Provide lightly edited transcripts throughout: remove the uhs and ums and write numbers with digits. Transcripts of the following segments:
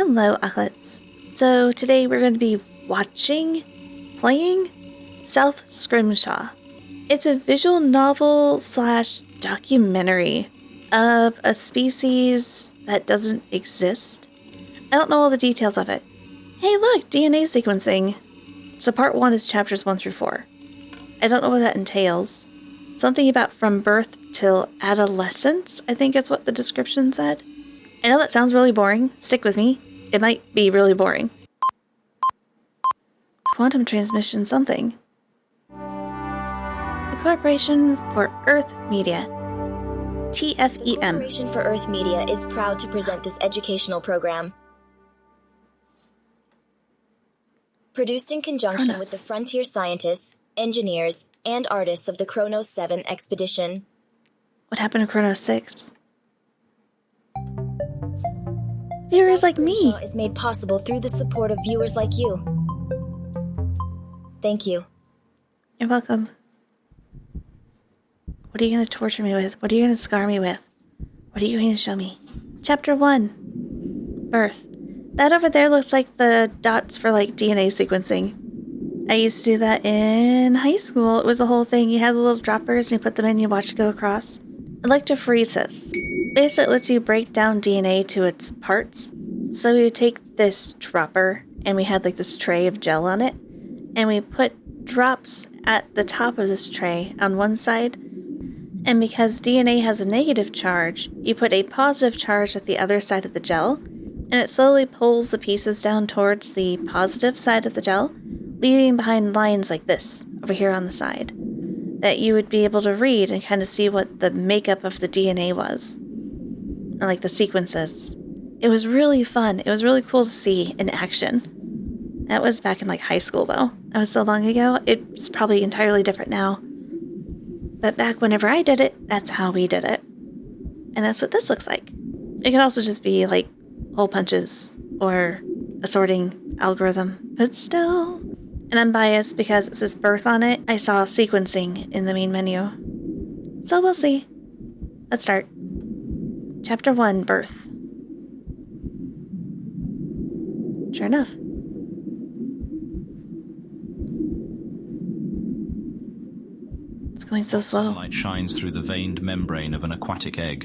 Hello, Awklets. So today we're going to be playing South Scrimshaw. It's a visual novel / documentary of a species that doesn't exist. I don't know all the details of it. Hey look, DNA sequencing. So part 1 is chapters 1 through 4. I don't know what that entails. Something about from birth till adolescence, I think is what the description said. I know that sounds really boring. Stick with me. It might be really boring. Quantum transmission something. The Corporation for Earth Media. TFEM. The Corporation for Earth Media is proud to present this educational program. Produced in conjunction with the frontier scientists, engineers, and artists of the Kronos 7 expedition. What happened to Kronos 6? Viewers like me. Is made possible through the support of viewers like you. Thank you. You're welcome. What are you going to torture me with? What are you going to scar me with? What are you going to show me? Chapter 1. Birth. That over there looks like the dots for like DNA sequencing. I used to do that in high school. It was a whole thing. You had the little droppers and you put them in, you watch it go across. Electrophoresis. Basically, it lets you break down DNA to its parts. So we would take this dropper, and we had like this tray of gel on it, and we put drops at the top of this tray on one side. And because DNA has a negative charge, you put a positive charge at the other side of the gel, and it slowly pulls the pieces down towards the positive side of the gel, leaving behind lines like this over here on the side that you would be able to read and kind of see what the makeup of the DNA was. And like the sequences. It was really fun. It was really cool to see in action. That was back in like high school though. That was so long ago. It's probably entirely different now. But back whenever I did it, that's how we did it. And that's what this looks like. It could also just be like hole punches or a sorting algorithm. But still. And I'm biased because it says birth on it. I saw sequencing in the main menu. So we'll see. Let's start. Chapter 1, Birth. Sure enough. It's going so slow. Sunlight shines through the veined membrane of an aquatic egg.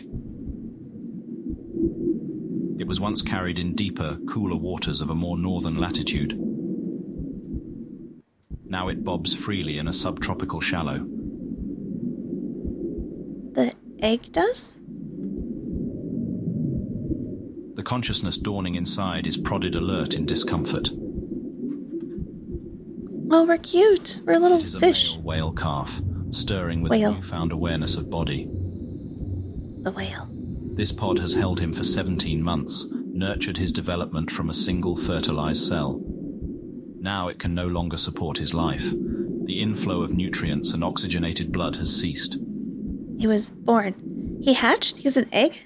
It was once carried in deeper, cooler waters of a more northern latitude. Now it bobs freely in a subtropical shallow. The egg does? The consciousness dawning inside is prodded alert in discomfort. Oh, we're cute. We're a little It is a fish. male whale calf, stirring with Whale. newfound awareness of body. The whale. This pod has held him for 17 months, nurtured his development from a single fertilized cell. Now it can no longer support his life. The inflow of nutrients and oxygenated blood has ceased. He was born. He hatched? He's an egg?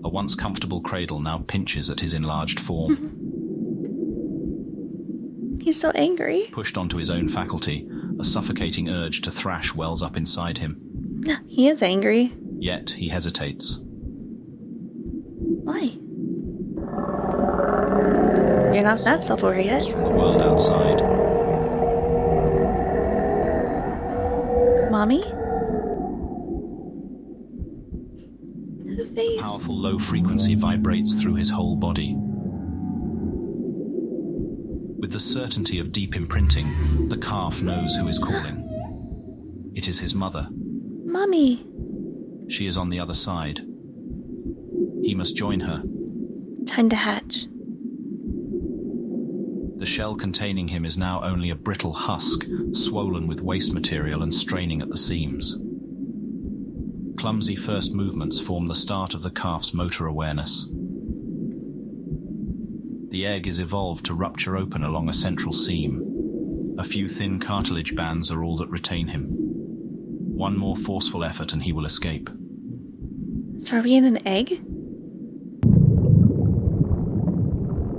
A once comfortable cradle now pinches at his enlarged form. He's so angry. Pushed onto his own faculty, a suffocating urge to thrash wells up inside him. He is angry. Yet he hesitates. Why? You're not that self-aware yet. From the world outside. Mommy? Her face. Powerful low frequency vibrates through his whole body. With the certainty of deep imprinting, the calf knows who is calling. It is his mother. Mommy. She is on the other side. He must join her. Time to hatch. The shell containing him is now only a brittle husk, swollen with waste material and straining at the seams. Clumsy first movements form the start of the calf's motor awareness. The egg is evolved to rupture open along a central seam. A few thin cartilage bands are all that retain him. One more forceful effort and he will escape. So are we in an egg?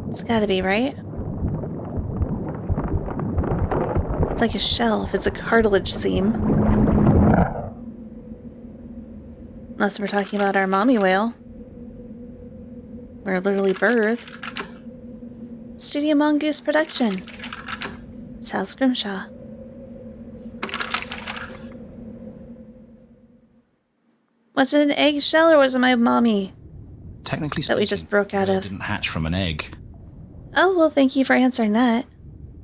It's gotta be, right? It's like a shell if it's a cartilage seam. Unless we're talking about our mommy whale. We're literally birthed. Studio Mongoose Production. South Scrimshaw. Was it an eggshell or was it my mommy? Technically speaking, that we just broke out of. Didn't hatch from an egg. Oh, well, thank you for answering that.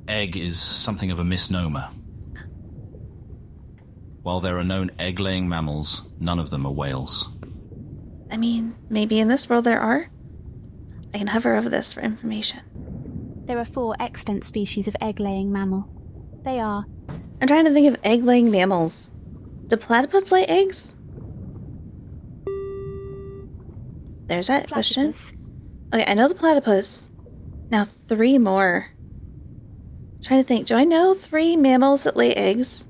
Egg is something of a misnomer. While there are known egg-laying mammals, none of them are whales. I mean, maybe in this world there are. I can hover over this for information. There are 4 extant species of egg-laying mammal. They are... I'm trying to think of egg-laying mammals. Do platypus lay eggs? There's that question. Okay, I know the platypus. Now 3 more. I'm trying to think, do I know 3 mammals that lay eggs?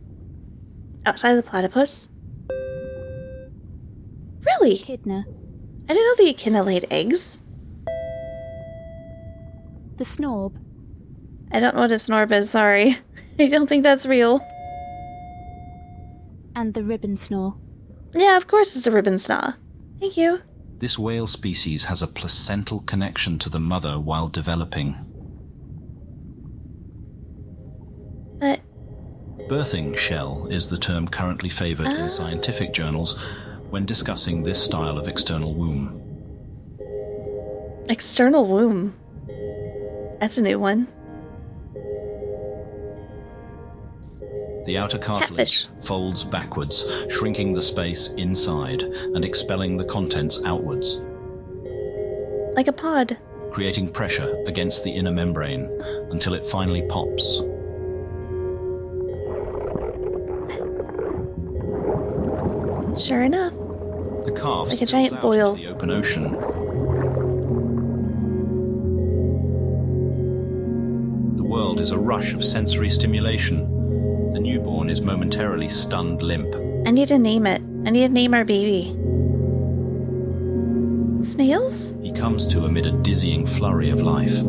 Outside of the platypus? Really? Echidna. I didn't know the echidna laid eggs. The snorb. I don't know what a snorb is, sorry. I don't think that's real. And the ribbon snore. Yeah, of course it's a ribbon snaw. Thank you. This whale species has a placental connection to the mother while developing. But... birthing shell is the term currently favoured in scientific journals when discussing this style of external womb. External womb. That's a new one. The outer cartilage folds backwards, shrinking the space inside and expelling the contents outwards. Like a pod. Creating pressure against the inner membrane until it finally pops. Sure enough. The calf like a giant spills out boil. into the open ocean. The world is a rush of sensory stimulation. The newborn is momentarily stunned limp. I need to name it. I need to name our baby. Snails? He comes to amid a dizzying flurry of life.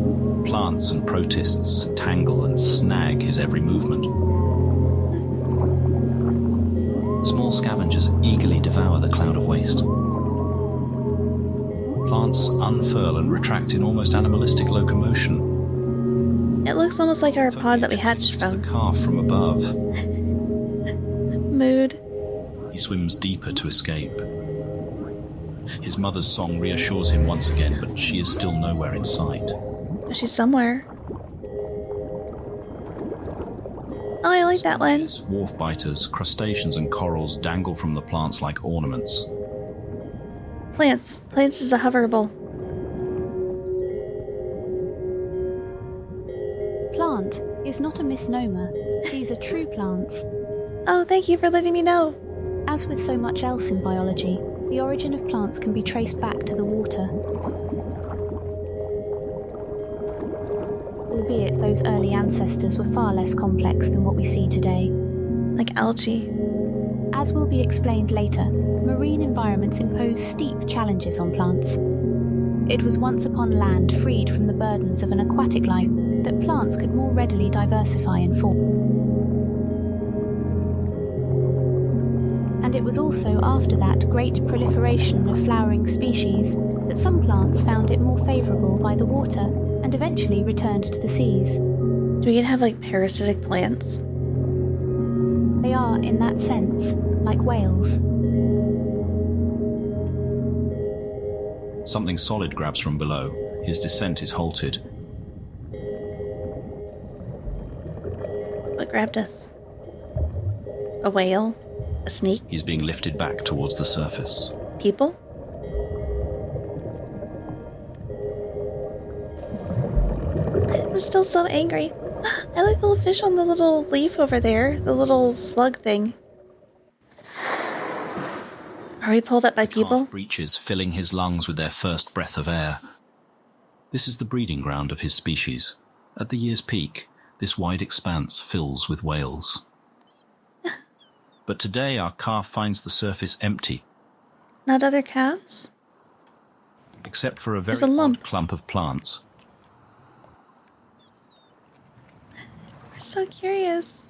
Plants and protists tangle and snag his every movement. Small scavengers eagerly devour the cloud of waste. Plants unfurl and retract in almost animalistic locomotion. It looks almost like our pod that we hatched from. The calf from above. Mood. He swims deeper to escape. His mother's song reassures him once again, but she is still nowhere in sight. She's somewhere. Oh, I like that one. Wharf biters, crustaceans and corals dangle from the plants like ornaments. Plants. Plants is a hoverable. Plant is not a misnomer. These are true plants. Oh, thank you for letting me know. As with so much else in biology, the origin of plants can be traced back to the water. Albeit those early ancestors were far less complex than what we see today. Like algae. As will be explained later, marine environments impose steep challenges on plants. It was once upon land freed from the burdens of an aquatic life that plants could more readily diversify and form. And it was also after that great proliferation of flowering species that some plants found it more favourable by the water and eventually returned to the seas. Do we have like parasitic plants? They are, in that sense, like whales. Something solid grabs from below. His descent is halted. What grabbed us? A whale? A snake? He's being lifted back towards the surface. People? I'm still so angry. I like the little fish on the little leaf over there. The little slug thing. Are we pulled up by people? Calf breaches, filling his lungs with their first breath of air. This is the breeding ground of his species. At the year's peak, this wide expanse fills with whales. But today our calf finds the surface empty. Not other calves? Except for a very lump. odd clump of plants. We're so curious.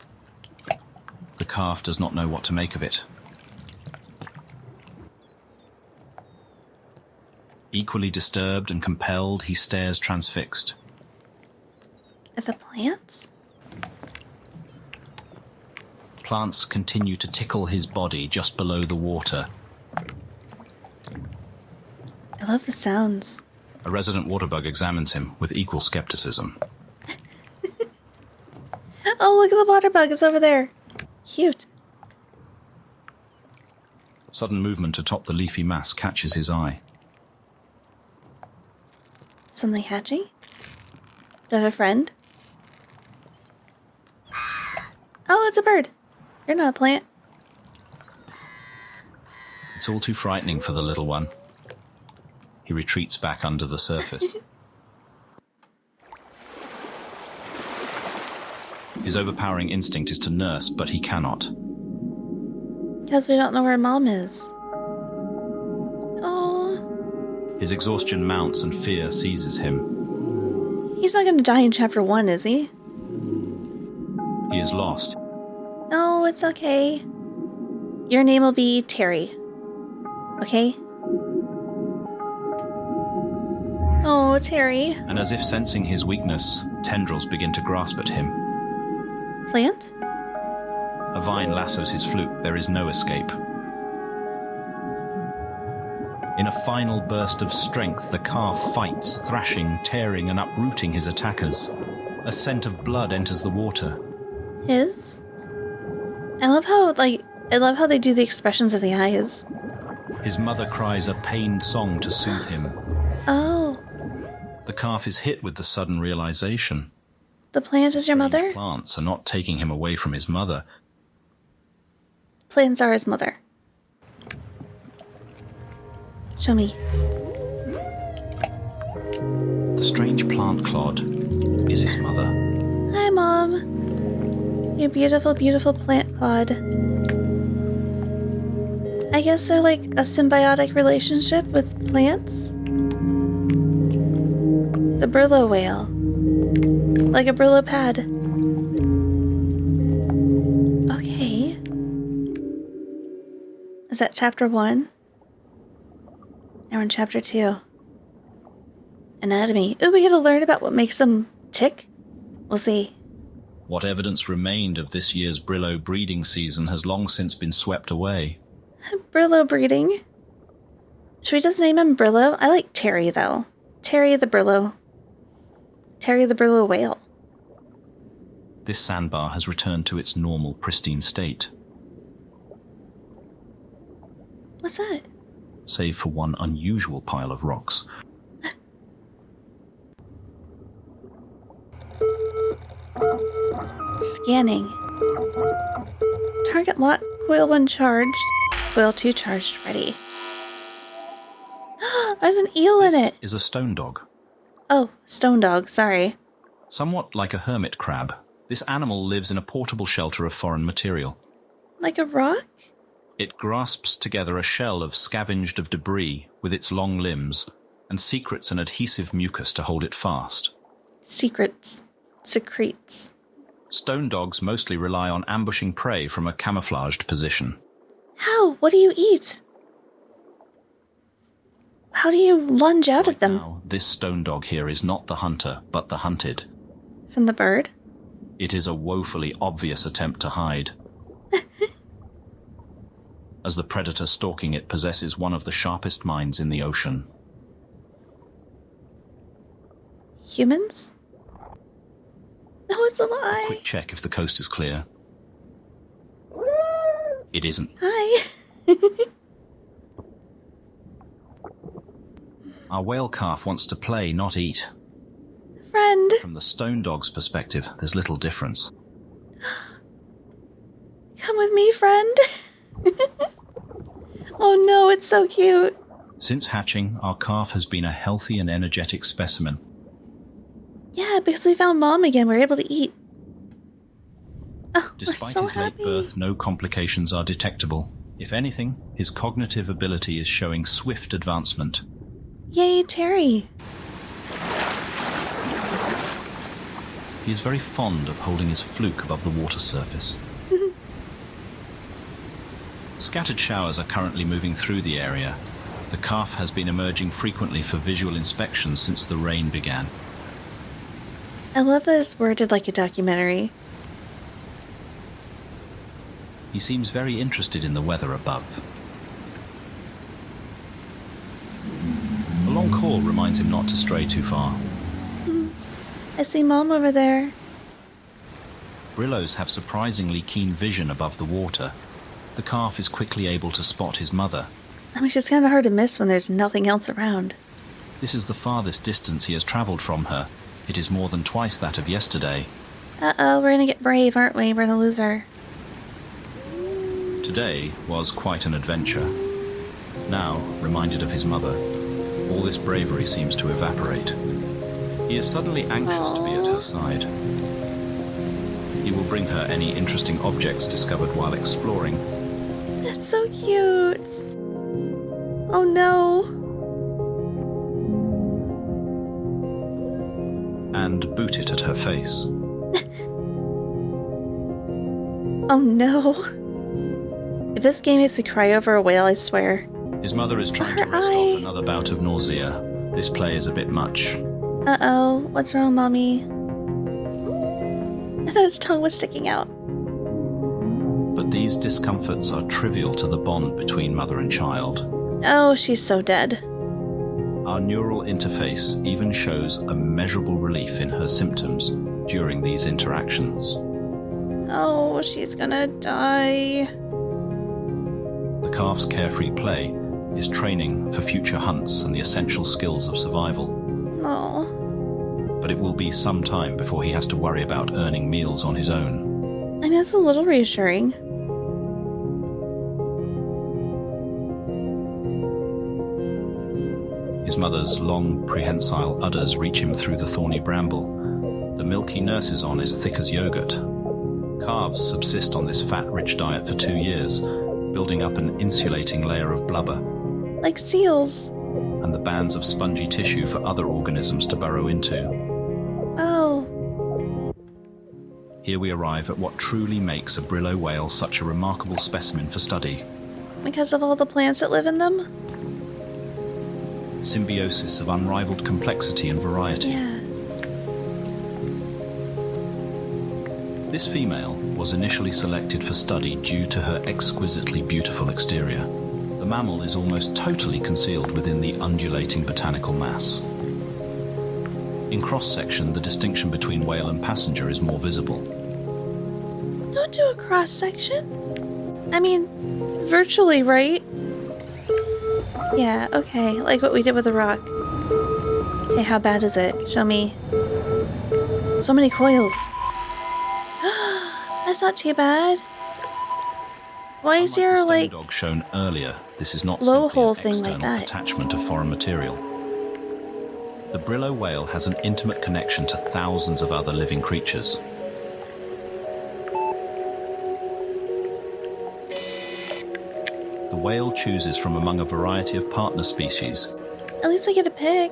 The calf does not know what to make of it. Equally disturbed and compelled, he stares transfixed. At the plants? Plants continue to tickle his body just below the water. I love the sounds. A resident waterbug examines him with equal skepticism. Oh, look at the water bug. It's over there. Cute. Sudden movement atop the leafy mass catches his eye. Something hatching? Do I have a friend? Oh, it's a bird. You're not a plant. It's all too frightening for the little one. He retreats back under the surface. His overpowering instinct is to nurse, but he cannot. Because we don't know where Mom is. Oh. His exhaustion mounts and fear seizes him. He's not going to die in chapter 1, is he? He is lost. No, it's okay. Your name will be Terry. Okay? Oh, Terry. And as if sensing his weakness, tendrils begin to grasp at him. Plant? A vine lassos his fluke. There is no escape. In a final burst of strength, the calf fights, thrashing, tearing, and uprooting his attackers. A scent of blood enters the water. His? I love how they do the expressions of the eyes. His mother cries a pained song to soothe him. Oh. The calf is hit with the sudden realization. The plant is your mother? Plants are not taking him away from his mother. Plants are his mother. Show me. The strange plant clod is his mother. Hi, Mom. You beautiful, beautiful plant clod. I guess they're like a symbiotic relationship with plants? The Brillo whale. Like a Brillo pad. Okay. Is that chapter 1? Now we're in chapter 2. Anatomy. Ooh, we get to learn about what makes them tick? We'll see. What evidence remained of this year's Brillo breeding season has long since been swept away. Brillo breeding. Should we just name him Brillo? I like Terry, though. Terry the Brillo. Terry the Brillo whale. This sandbar has returned to its normal, pristine state. What's that? Save for one unusual pile of rocks. Scanning. Target lock. Coil 1 charged. Coil 2 charged. Ready. There's an eel in it. Is a stone dog. Oh, stone dog. Sorry. Somewhat like a hermit crab, this animal lives in a portable shelter of foreign material. Like a rock? It grasps together a shell of scavenged of debris with its long limbs and secretes an adhesive mucus to hold it fast. Secrets. Secretes. Stone dogs mostly rely on ambushing prey from a camouflaged position. How? What do you eat? How do you lunge out at them? Now, this stone dog here is not the hunter, but the hunted. From the bird? It is a woefully obvious attempt to hide. As the predator stalking it possesses one of the sharpest minds in the ocean. Humans? No, it's a lie. Quick check if the coast is clear. It isn't. Hi. Our whale calf wants to play, not eat. Friend. From the stone dog's perspective, there's little difference. Come with me, friend. Oh no, it's so cute. Since hatching, our calf has been a healthy and energetic specimen. Yeah, because we found Mom again, we're able to eat. Oh, Despite we're so his happy. late birth, no complications are detectable. If anything, his cognitive ability is showing swift advancement. Yay, Terry. He is very fond of holding his fluke above the water surface. Scattered showers are currently moving through the area. The calf has been emerging frequently for visual inspection since the rain began. I love that it's worded like a documentary. He seems very interested in the weather above. A long call reminds him not to stray too far. I see Mom over there. Brillos have surprisingly keen vision above the water. The calf is quickly able to spot his mother. I mean, she's kind of hard to miss when there's nothing else around. This is the farthest distance he has travelled from her. It is more than twice that of yesterday. Uh-oh, we're gonna get brave, aren't we? We're gonna lose her. Today was quite an adventure. Now, reminded of his mother, all this bravery seems to evaporate. He is suddenly anxious to be at her side. He will bring her any interesting objects discovered while exploring. That's so cute. Oh no. And boot it at her face. Oh no. If this game makes me cry over a whale, I swear. His mother is trying to Her rest eye. off another bout of nausea. This play is a bit much. Uh-oh, what's wrong, Mommy? I thought its tongue was sticking out. But these discomforts are trivial to the bond between mother and child. Oh, she's so dead. Our neural interface even shows a measurable relief in her symptoms during these interactions. Oh, she's gonna die. The calf's carefree play is training for future hunts and the essential skills of survival. Oh. But it will be some time before he has to worry about earning meals on his own. I mean, that's a little reassuring. His mother's long, prehensile udders reach him through the thorny bramble. The milk he nurses on is thick as yogurt. Calves subsist on this fat-rich diet for 2 years, building up an insulating layer of blubber, Like seals. and the bands of spongy tissue for other organisms to burrow into. Oh. Here we arrive at what truly makes a Brillo whale such a remarkable specimen for study. Because of all the plants that live in them? Symbiosis of unrivaled complexity and variety. Yeah. This female was initially selected for study due to her exquisitely beautiful exterior. The mammal is almost totally concealed within the undulating botanical mass. In cross-section, the distinction between whale and passenger is more visible. Don't do a cross-section. I mean, virtually, right? Yeah, okay, like what we did with the rock. Okay, how bad is it? Show me. So many coils. That's not too bad. Why is Unlike there, the like, stone dog shown earlier, this is not blowhole simply an thing like external that? attachment of foreign material. The Brillo whale has an intimate connection to thousands of other living creatures. The whale chooses from among a variety of partner species. At least I get a pick.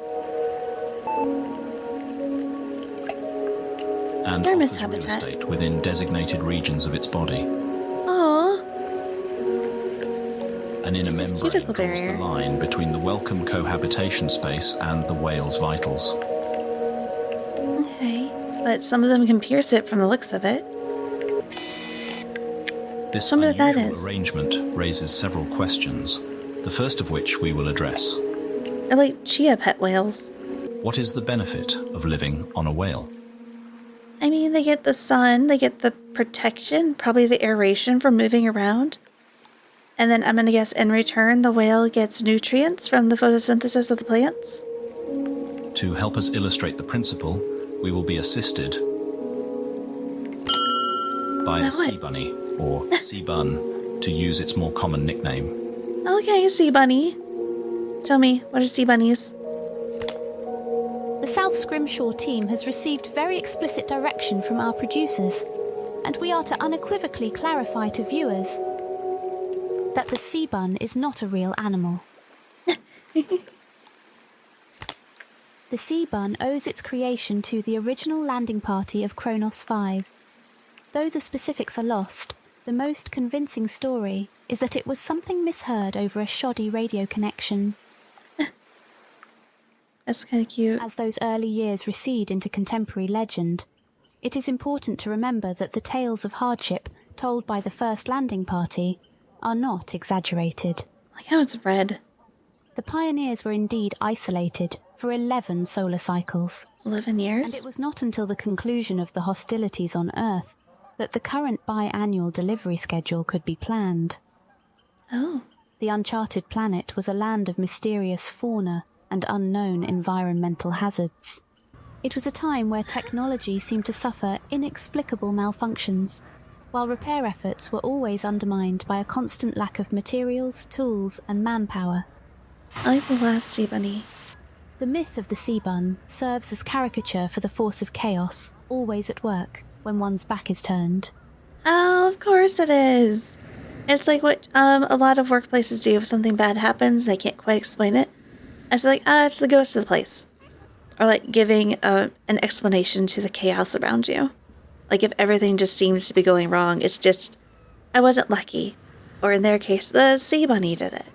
And Hermit's offers real habitat. estate within designated regions of its body. Aw. An inner membrane cuticle draws barrier. the line between the welcome cohabitation space and the whale's vitals. Okay. But some of them can pierce it from the looks of it. This Tell me what that unusual is. arrangement raises several questions, the first of which we will address. They're like chia pet whales. What is the benefit of living on a whale? I mean, they get the sun, they get the protection, probably the aeration from moving around. And then I'm going to guess in return, the whale gets nutrients from the photosynthesis of the plants. To help us illustrate the principle, we will be assisted by a By what? sea bunny, or sea bun, to use its more common nickname. Okay, sea bunny. Tell me, what are sea bunnies? The South Scrimshaw team has received very explicit direction from our producers, and we are to unequivocally clarify to viewers that the sea bun is not a real animal. The sea bun owes its creation to the original landing party of Kronos 5. Though the specifics are lost, the most convincing story is that it was something misheard over a shoddy radio connection. That's kind of cute. As those early years recede into contemporary legend, it is important to remember that the tales of hardship told by the first landing party are not exaggerated. Like how it's red. The pioneers were indeed isolated for 11 solar cycles. 11 years? And it was not until the conclusion of the hostilities on Earth that the current biannual delivery schedule could be planned. Oh. The uncharted planet was a land of mysterious fauna and unknown environmental hazards. It was a time where technology seemed to suffer inexplicable malfunctions, while repair efforts were always undermined by a constant lack of materials, tools, and manpower. I like the last sea bunny. The myth of the sea bun serves as caricature for the force of chaos, always at work, when one's back is turned. Oh, of course it is. It's like what a lot of workplaces do if something bad happens, they can't quite explain it. It's like, it's the ghost of the place. Or like giving an explanation to the chaos around you. Like if everything just seems to be going wrong, it's just, I wasn't lucky. Or in their case, the sea bunny did it.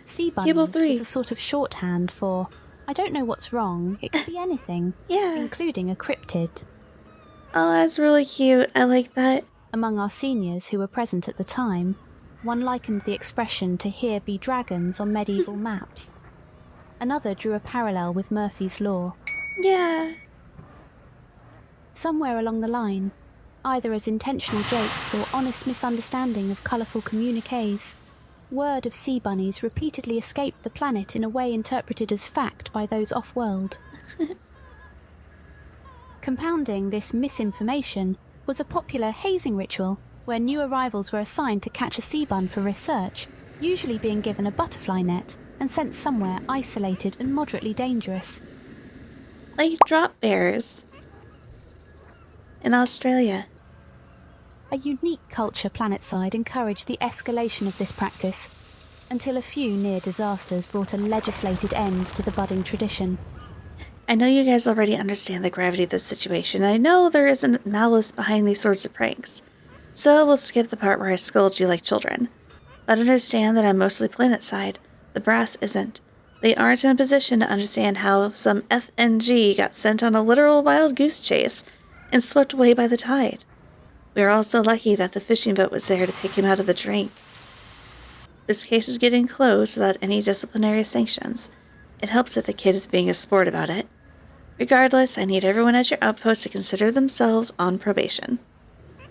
Sea bunnies was a sort of shorthand for, I don't know what's wrong, it could be anything. Yeah. Including a cryptid. Oh, that's really cute. I like that. Among our seniors who were present at the time, one likened the expression to "here be dragons" on medieval maps. Another drew a parallel with Murphy's Law. Yeah. Somewhere along the line, either as intentional jokes or honest misunderstanding of colourful communiques, word of sea bunnies repeatedly escaped the planet in a way interpreted as fact by those off-world. Compounding this misinformation was a popular hazing ritual where new arrivals were assigned to catch a sea bun for research, usually being given a butterfly net and sent somewhere isolated and moderately dangerous. Like drop bears. In Australia. A unique culture planetside encouraged the escalation of this practice, until a few near disasters brought a legislated end to the budding tradition. I know you guys already understand the gravity of this situation. I know there isn't malice behind these sorts of pranks. So we'll skip the part where I scold you like children. But understand that I'm mostly planet side. The brass isn't. They aren't in a position to understand how some FNG got sent on a literal wild goose chase and swept away by the tide. We are also lucky that the fishing boat was there to pick him out of the drink. This case is getting closed without any disciplinary sanctions. It helps that the kid is being a sport about it. Regardless, I need everyone at your outpost to consider themselves on probation.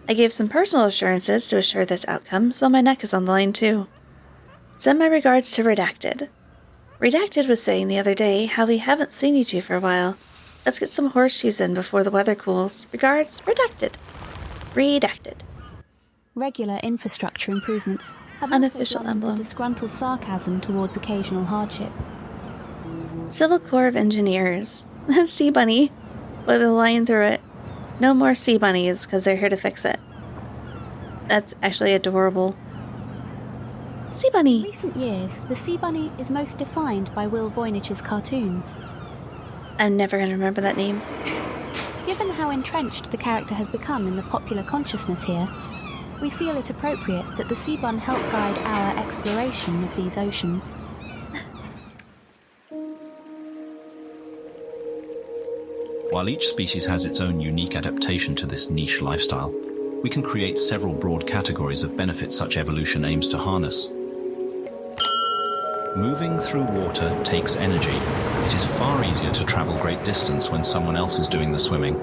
I gave some personal assurances to assure this outcome, so my neck is on the line too. Send my regards to Redacted. Redacted was saying the other day how we haven't seen you two for a while. Let's get some horseshoes in before the weather cools. Regards, Redacted. Redacted. Regular infrastructure improvements have Unofficial also emblem. Disgruntled sarcasm towards occasional hardship. Civil Corps of Engineers. Sea bunny. With a line through it. No more sea bunnies, because they're here to fix it. That's actually adorable. Sea bunny. In recent years, the sea bunny is most defined by Will Voynich's cartoons. I'm never going to remember that name. Given how entrenched the character has become in the popular consciousness here, we feel it appropriate that the sea bun help guide our exploration of these oceans. While each species has its own unique adaptation to this niche lifestyle, we can create several broad categories of benefits such evolution aims to harness. Moving through water takes energy. It is far easier to travel great distance when someone else is doing the swimming.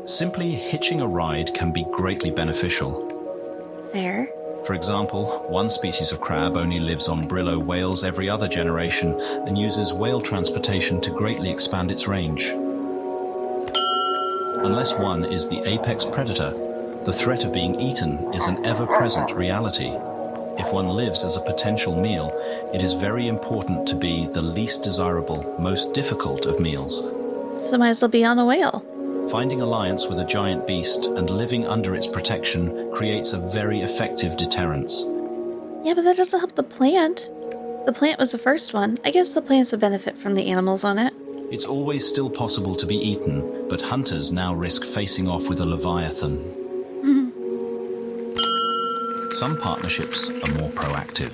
Simply hitching a ride can be greatly beneficial. Fair. For example, one species of crab only lives on Brillo whales every other generation and uses whale transportation to greatly expand its range. Unless one is the apex predator, the threat of being eaten is an ever-present reality. If one lives as a potential meal, it is very important to be the least desirable, most difficult of meals. So might as well be on a whale. Finding alliance with a giant beast and living under its protection creates a very effective deterrence. Yeah, but that doesn't help the plant. The plant was the first one. I guess the plants would benefit from the animals on it. It's always still possible to be eaten, but hunters now risk facing off with a leviathan. Some partnerships are more proactive.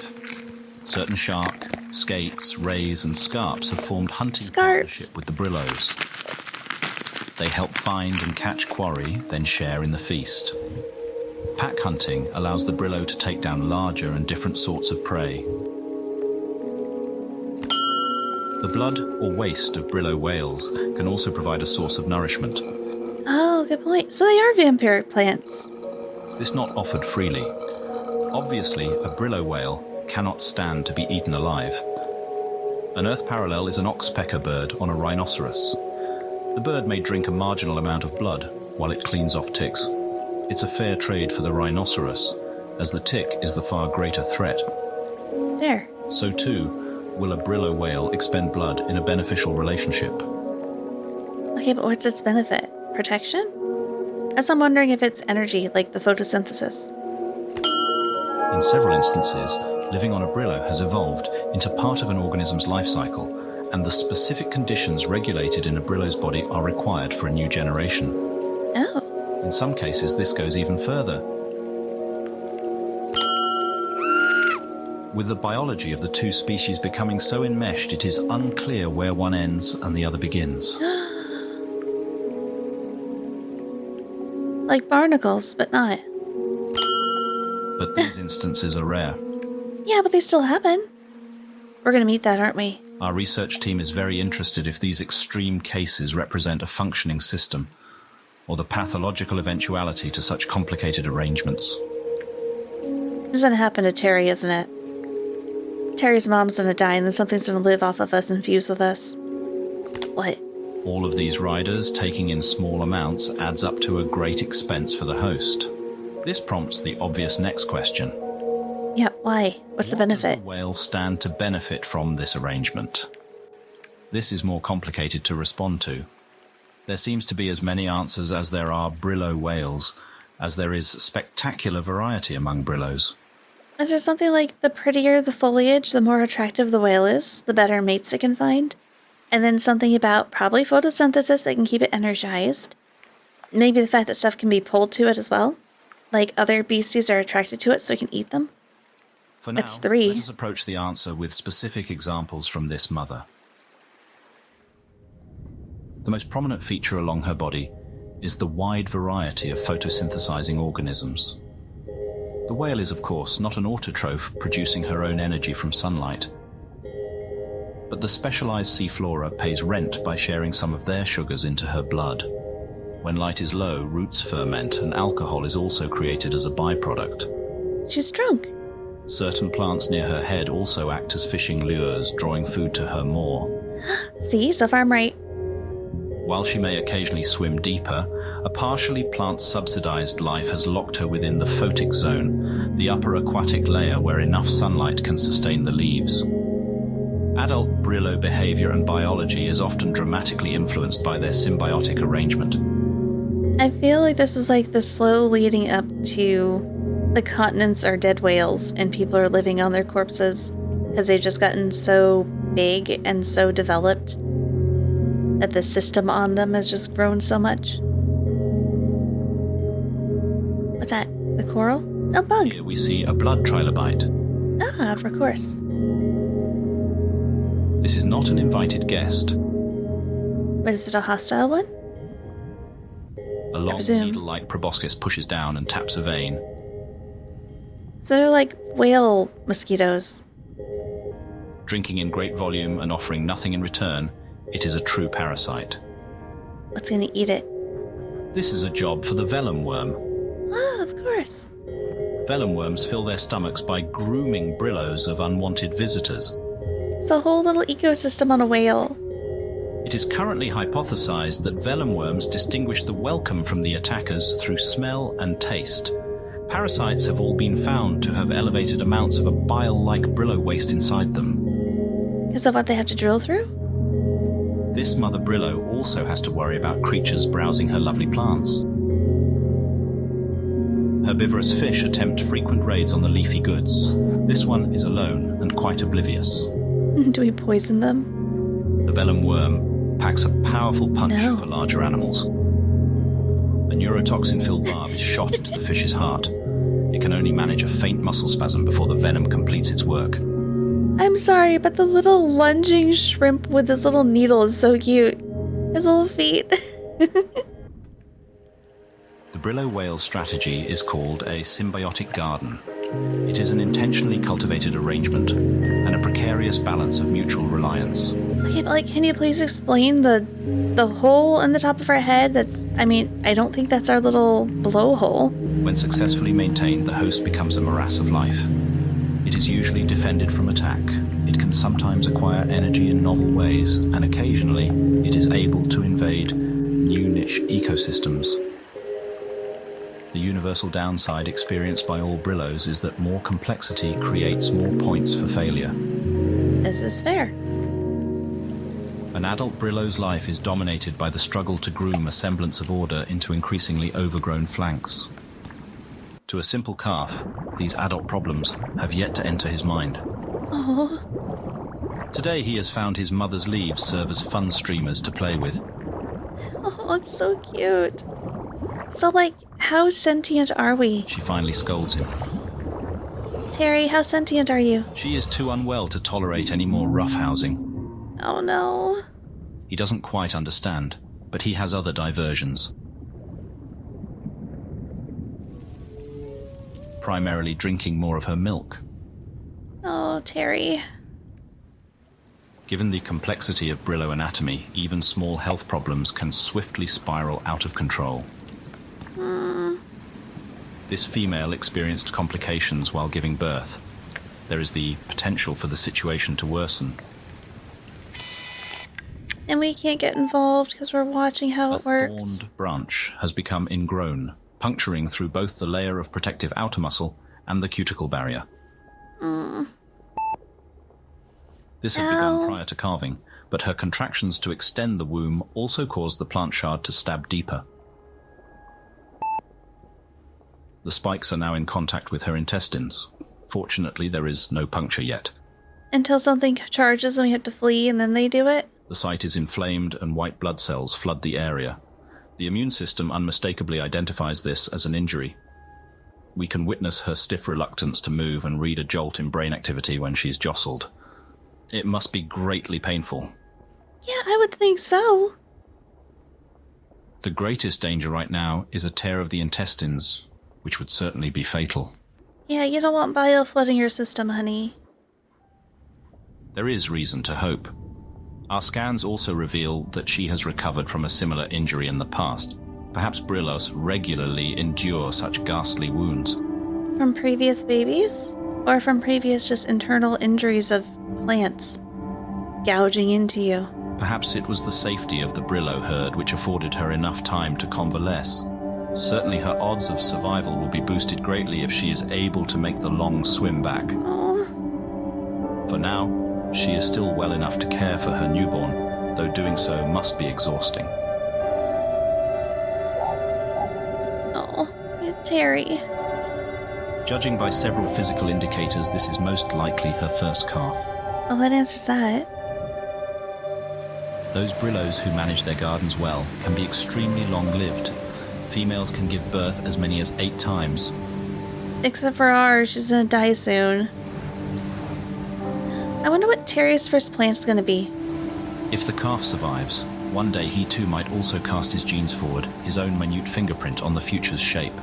Certain shark, skates, rays, and scarps have formed hunting Scarps. partnership with the brillows. They help find and catch quarry, then share in the feast. Pack hunting allows the brillo to take down larger and different sorts of prey. The blood or waste of brillo whales can also provide a source of nourishment. Oh, good point. So they are vampiric plants. This not offered freely. Obviously, a brillo whale cannot stand to be eaten alive. An Earth parallel is an oxpecker bird on a rhinoceros. The bird may drink a marginal amount of blood while it cleans off ticks. It's a fair trade for the rhinoceros, as the tick is the far greater threat. Fair. So too, will a brillo whale expend blood in a beneficial relationship. Okay, but what's its benefit? Protection? As I'm wondering if it's energy, like the photosynthesis. In several instances, living on a brillo has evolved into part of an organism's life cycle, and the specific conditions regulated in a brillo's body are required for a new generation. Oh. In some cases, this goes even further. With the biology of the two species becoming so enmeshed, it is unclear where one ends and the other begins. Like barnacles, but not. But these instances are rare. Yeah, but they still happen. We're gonna meet that, aren't we? Our research team is very interested if these extreme cases represent a functioning system, or the pathological eventuality to such complicated arrangements. This is gonna happen to Terry, isn't it? Terry's mom's gonna die and then something's gonna live off of us and fuse with us. What? All of these riders taking in small amounts adds up to a great expense for the host. This prompts the obvious next question. Yeah, why? What's the benefit? What does the whale stand to benefit from this arrangement? This is more complicated to respond to. There seems to be as many answers as there are brillo whales, as there is spectacular variety among brillos. Is there something like the prettier the foliage, the more attractive the whale is, the better mates it can find? And then something about probably photosynthesis that can keep it energized. Maybe the fact that stuff can be pulled to it as well. Like other beasties are attracted to it so we can eat them. For now, It's 3. let us approach the answer with specific examples from this mother. The most prominent feature along her body is the wide variety of photosynthesizing organisms. The whale is, of course, not an autotroph producing her own energy from sunlight. But the specialized sea flora pays rent by sharing some of their sugars into her blood. When light is low, roots ferment, and alcohol is also created as a byproduct. She's drunk. Certain plants near her head also act as fishing lures, drawing food to her maw. See, so far I'm right. While she may occasionally swim deeper, a partially plant-subsidized life has locked her within the photic zone, the upper aquatic layer where enough sunlight can sustain the leaves. Adult brillo behavior and biology is often dramatically influenced by their symbiotic arrangement. I feel like this is like the slow leading up to the continents are dead whales and people are living on their corpses because they've just gotten so big and so developed that the system on them has just grown so much. What's that? The coral? A bug. Here we see a blood trilobite. Ah, of course. This is not an invited guest. But is it a hostile one? A long presume. needle-like proboscis pushes down and taps a vein. So they're like whale mosquitoes. Drinking in great volume and offering nothing in return, it is a true parasite. What's gonna eat it? This is a job for the vellum worm. Ah, of course. Vellum worms fill their stomachs by grooming brillos of unwanted visitors. It's a whole little ecosystem on a whale. It is currently hypothesized that vellum worms distinguish the welcome from the attackers through smell and taste. Parasites have all been found to have elevated amounts of a bile-like brillo waste inside them. Because of what they have to drill through? This mother brillo also has to worry about creatures browsing her lovely plants. Herbivorous fish attempt frequent raids on the leafy goods. This one is alone and quite oblivious. Do we poison them? The vellum worm packs a powerful punch No. for larger animals. A neurotoxin-filled barb is shot into the fish's heart. It can only manage a faint muscle spasm before the venom completes its work. I'm sorry, but the little lunging shrimp with his little needle is so cute. His little feet. The Brillo whale's strategy is called a symbiotic garden. It is an intentionally cultivated arrangement and a precarious balance of mutual reliance. Okay, but can you please explain the hole in the top of her head? I don't think that's our little blowhole. When successfully maintained, the host becomes a morass of life. It is usually defended from attack. It can sometimes acquire energy in novel ways, and occasionally it is able to invade new niche ecosystems. The universal downside experienced by all Brillos is that more complexity creates more points for failure. This is fair. An adult Brillo's life is dominated by the struggle to groom a semblance of order into increasingly overgrown flanks. To a simple calf, these adult problems have yet to enter his mind. Oh. Today he has found his mother's leaves serve as fun streamers to play with. Oh, it's so cute. So, how sentient are we? She finally scolds him. Terry, how sentient are you? She is too unwell to tolerate any more roughhousing. Oh, no. He doesn't quite understand, but he has other diversions. Primarily drinking more of her milk. Oh, Terry. Given the complexity of Brillo anatomy, even small health problems can swiftly spiral out of control. This female experienced complications while giving birth. There is the potential for the situation to worsen. And we can't get involved because we're watching how it works. A thorned branch has become ingrown, puncturing through both the layer of protective outer muscle and the cuticle barrier. This had begun prior to calving, but her contractions to extend the womb also caused the plant shard to stab deeper. The spikes are now in contact with her intestines. Fortunately, there is no puncture yet. Until something charges and we have to flee, and then they do it? The site is inflamed and white blood cells flood the area. The immune system unmistakably identifies this as an injury. We can witness her stiff reluctance to move and read a jolt in brain activity when she's jostled. It must be greatly painful. Yeah, I would think so. The greatest danger right now is a tear of the intestines, which would certainly be fatal. Yeah, you don't want bile flooding your system, honey. There is reason to hope. Our scans also reveal that she has recovered from a similar injury in the past. Perhaps Brillos regularly endure such ghastly wounds. From previous babies? Or from previous just internal injuries of plants gouging into you? Perhaps it was the safety of the Brillo herd which afforded her enough time to convalesce. Certainly her odds of survival will be boosted greatly if she is able to make the long swim back. Oh. For now, she is still well enough to care for her newborn, though doing so must be exhausting. Oh, Terry. Judging by several physical indicators, this is most likely her first calf. Well, that answers that. Those Brillos who manage their gardens well can be extremely long-lived. Females can give birth as many as 8 times. Except for ours, she's gonna die soon. I wonder what Terry's first plant's gonna be. If the calf survives, one day he too might also cast his genes forward, his own minute fingerprint on the future's shape.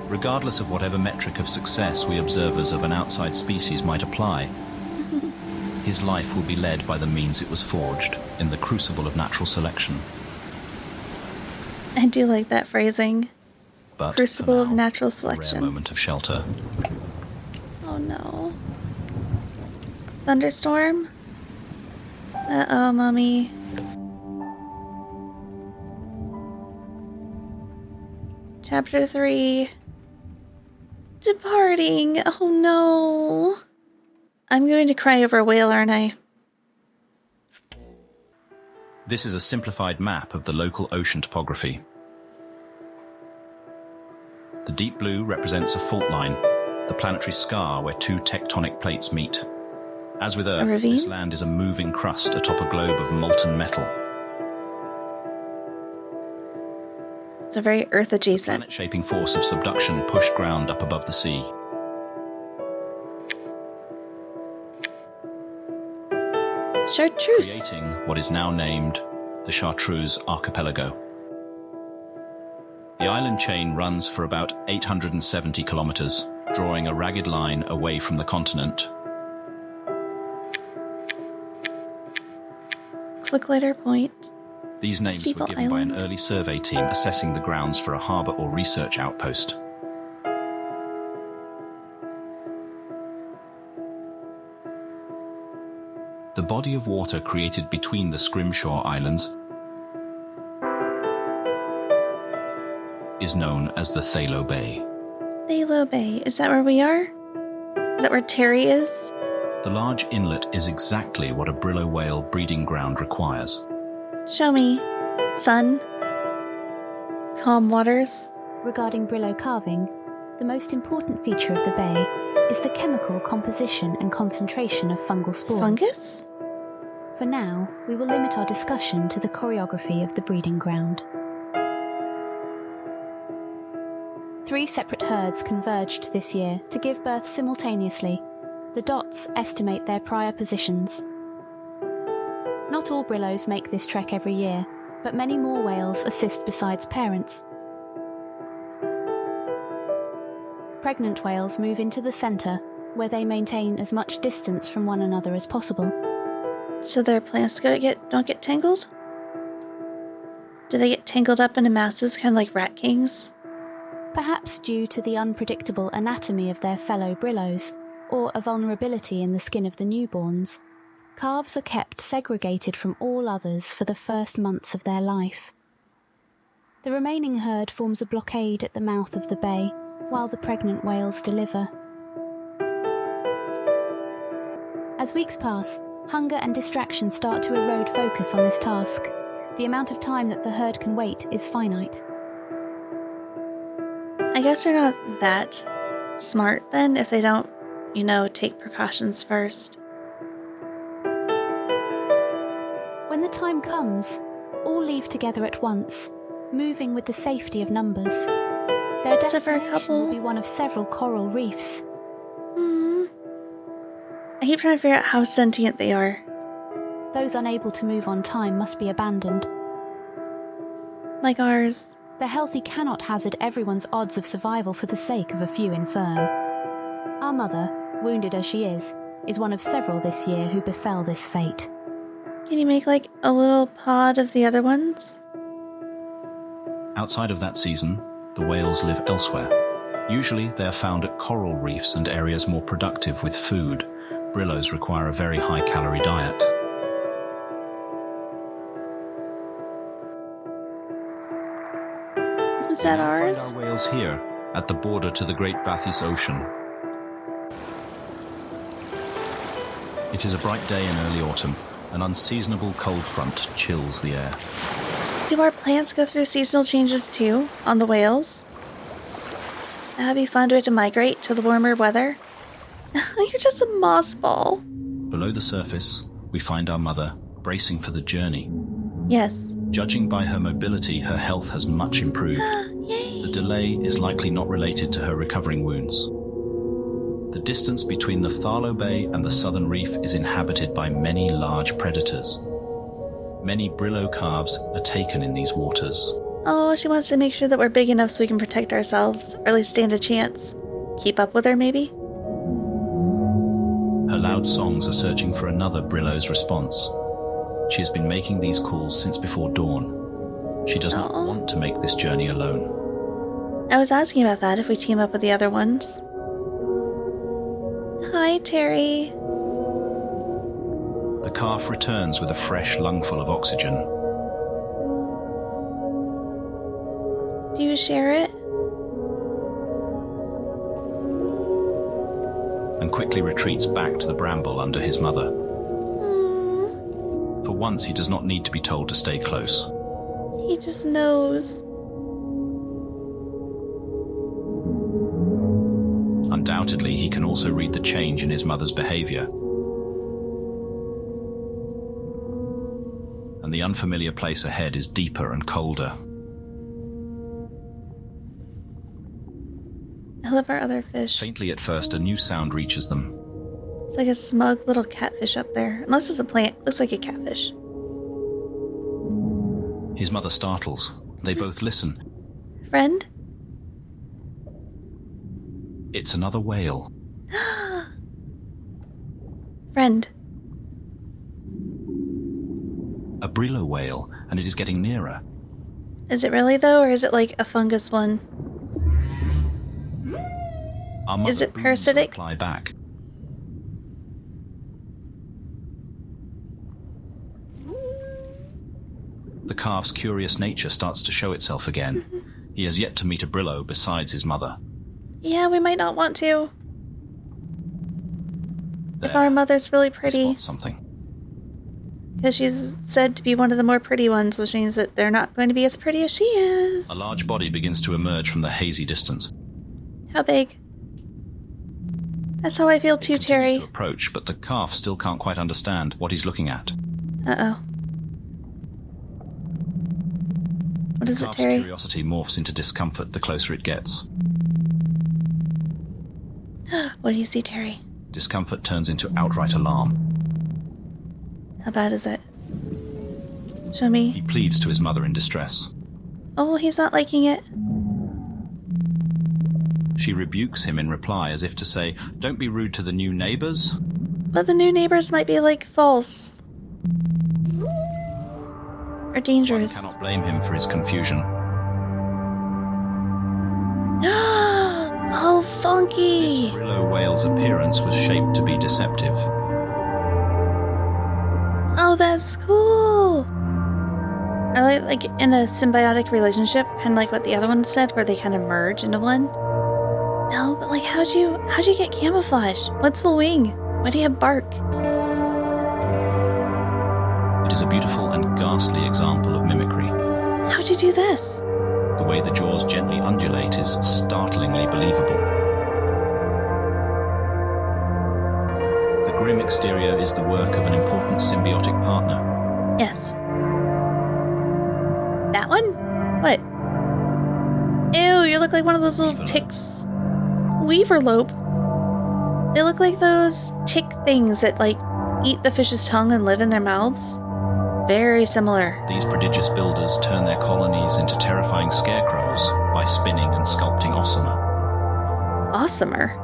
Regardless of whatever metric of success we observers of an outside species might apply, his life will be led by the means it was forged in the crucible of natural selection. I do like that phrasing. But Crucible for of now, natural a selection. rare moment of shelter. Oh no. Thunderstorm? Uh-oh, Mommy. Chapter 3. Departing. Oh no. I'm going to cry over a whale, aren't I? This is a simplified map of the local ocean topography. The deep blue represents a fault line, the planetary scar where 2 tectonic plates meet. As with Earth, this land is a moving crust atop a globe of molten metal. It's a very Earth adjacent. The planet-shaping force of subduction pushed ground up above the sea. Chartreuse. creating what is now named the Chartreuse Archipelago. The island chain runs for about 870 kilometers, drawing a ragged line away from the continent. Click later point. These names Steeple were given by an Island. early survey team assessing the grounds for a harbour or research outpost. The body of water created between the Scrimshaw Islands is known as the Thalo Bay. Thalo Bay. Is that where we are? Is that where Terry is? The large inlet is exactly what a brillo whale breeding ground requires. Show me. Sun. Calm waters. Regarding Brillo carving, the most important feature of the bay is the chemical composition and concentration of fungal spores. Fungus? For now, we will limit our discussion to the choreography of the breeding ground. 3 separate herds converged this year to give birth simultaneously. The dots estimate their prior positions. Not all Brillos make this trek every year, but many more whales assist besides parents. Pregnant whales move into the centre, where they maintain as much distance from one another as possible. So their plants don't get tangled? Do they get tangled up into masses, kind of like rat kings? Perhaps due to the unpredictable anatomy of their fellow Brillos, or a vulnerability in the skin of the newborns, calves are kept segregated from all others for the first months of their life. The remaining herd forms a blockade at the mouth of the bay, while the pregnant whales deliver. As weeks pass, hunger and distraction start to erode focus on this task. The amount of time that the herd can wait is finite. I guess they're not that smart then if they don't, take precautions first. When the time comes, all leave together at once, moving with the safety of numbers. Their Except for a destination couple. will be one of several coral reefs. I keep trying to figure out how sentient they are. Those unable to move on time must be abandoned. Like ours. The healthy cannot hazard everyone's odds of survival for the sake of a few infirm. Our mother, wounded as she is one of several this year who befell this fate. Can you make like a little pod of the other ones? Outside of that season, the whales live elsewhere. Usually they are found at coral reefs and areas more productive with food. Brillos require a very high-calorie diet. Is that We now ours? find our whales here, at the border to the Great Vathis Ocean. It is a bright day in early autumn. An unseasonable cold front chills the air. Do our plants go through seasonal changes too, on the whales? That'd be fun to migrate to the warmer weather. You're just a moss ball. Below the surface, we find our mother, bracing for the journey. Yes. Judging by her mobility, her health has much improved. Yay! The delay is likely not related to her recovering wounds. The distance between the Thalo Bay and the southern reef is inhabited by many large predators. Many Brillo calves are taken in these waters. Oh, she wants to make sure that we're big enough so we can protect ourselves, or at least stand a chance. Keep up with her, maybe? Her loud songs are searching for another Brillo's response. She has been making these calls since before dawn. She does not want to make this journey alone. I was asking about that if we team up with the other ones. Hi, Terry. The calf returns with a fresh lungful of oxygen. Do you share it? And quickly retreats back to the bramble under his mother. For once, he does not need to be told to stay close. He just knows. Undoubtedly, he can also read the change in his mother's behavior. And the unfamiliar place ahead is deeper and colder. I love our other fish. Faintly at first, a new sound reaches them. It's like a smug little catfish up there. Unless it's a plant. Looks like a catfish. His mother startles. They both listen. Friend? It's another whale. Friend. A brillo whale, and it is getting nearer. Is it really, though, or is it like a fungus one? Our mother Is it booms parasitic? reply back. The calf's curious nature starts to show itself again. He has yet to meet a brillo besides his mother. Yeah, we might not want to. There, If our mother's really he pretty. spots something. Because she's said to be one of the more pretty ones, which means that they're not going to be as pretty as she is. A large body begins to emerge from the hazy distance. How big? That's how I feel too, Continues Terry. to approach, but the calf still can't quite understand what he's looking at. Uh-oh. What is The it, calf's Terry? curiosity morphs into discomfort the closer it gets. What do you see, Terry? Discomfort turns into outright alarm. How bad is it? Show me. He pleads to his mother in distress. Oh, he's not liking it. She rebukes him in reply as if to say, "Don't be rude to the new neighbors." But the new neighbors might be, like, false. Or One dangerous. cannot blame him for his confusion. Oh, funky! This brillo whale's appearance was shaped to be deceptive. Oh, that's cool! I like in a symbiotic relationship, kind of like what the other one said, where they kind of merge into one. No, but like, how'd you get camouflage? What's the wing? Why do you have bark? It is a beautiful and ghastly example of mimicry. How'd you do this? The way the jaws gently undulate is startlingly believable. The grim exterior is the work of an important symbiotic partner. Yes. That one? What? Ew, you look like one of those little Weaverlope. ticks. Weaverlope? They look like those tick things that, like, eat the fish's tongue and live in their mouths. Very similar. These prodigious builders turn their colonies into terrifying scarecrows by spinning and sculpting ossamer. Awesomer.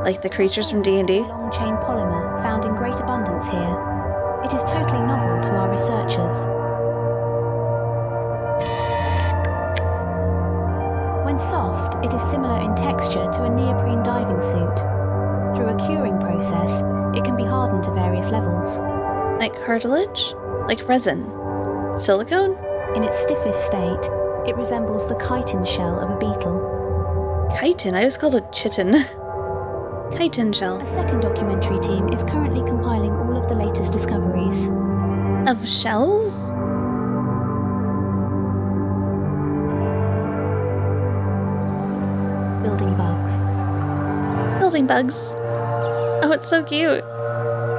Like the creatures from D&D. Long-chain polymer found in great abundance here. It is totally novel to our researchers. When soft, it is similar in texture to a neoprene diving suit. Through a curing process, it can be hardened to various levels. Like cartilage? Like resin? Silicone? In its stiffest state, it resembles the chitin shell of a beetle. Chitin? I always called it chitin. Chitin shell. A second documentary team is currently compiling all of the latest discoveries. Of shells? Building bugs. Building bugs. Oh, it's so cute.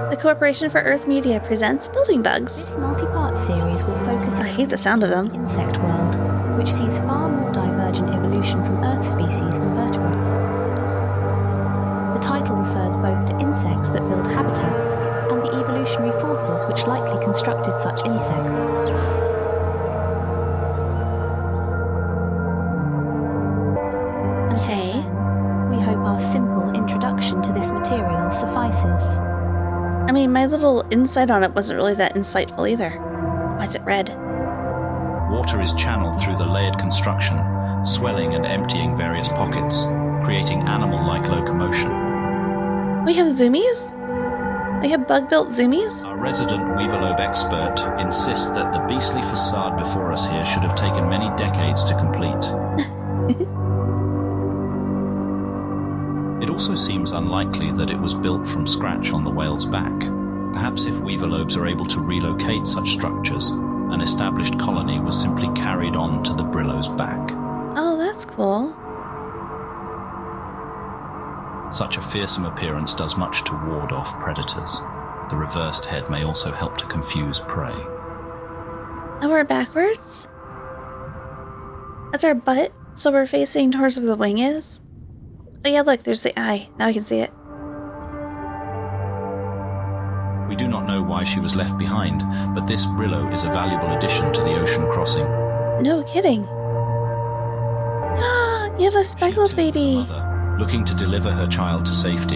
The Corporation for Earth Media presents Building Bugs. This multi-part series will focus I hate the sound of them. on the insect world, which sees far more divergent evolution from Earth species than vertebrates. The title refers both to insects that build habitats and the evolutionary forces which likely constructed such insects. Okay. We hope our simple introduction to this material suffices. I mean, my little insight on it wasn't really that insightful either. Why is it red? Water is channeled through the layered construction, swelling and emptying various pockets, creating animal-like locomotion. We have zoomies? We have bug-built zoomies? Our resident Weaverlope expert insists that the beastly facade before us here should have taken many decades to complete. It also seems unlikely that it was built from scratch on the whale's back. Perhaps if Weaverlopes are able to relocate such structures, an established colony was simply carried on to the brillo's back. Oh, that's cool. Such a fearsome appearance does much to ward off predators. The reversed head may also help to confuse prey. Oh, we're backwards? That's our butt, so we're facing towards where the wing is? Oh yeah, look, there's the eye. Now I can see it. do not know why she was left behind, but this Brillo is a valuable addition to the ocean crossing. No kidding. You have a speckled She, too, baby. was a mother, looking to deliver her child to safety.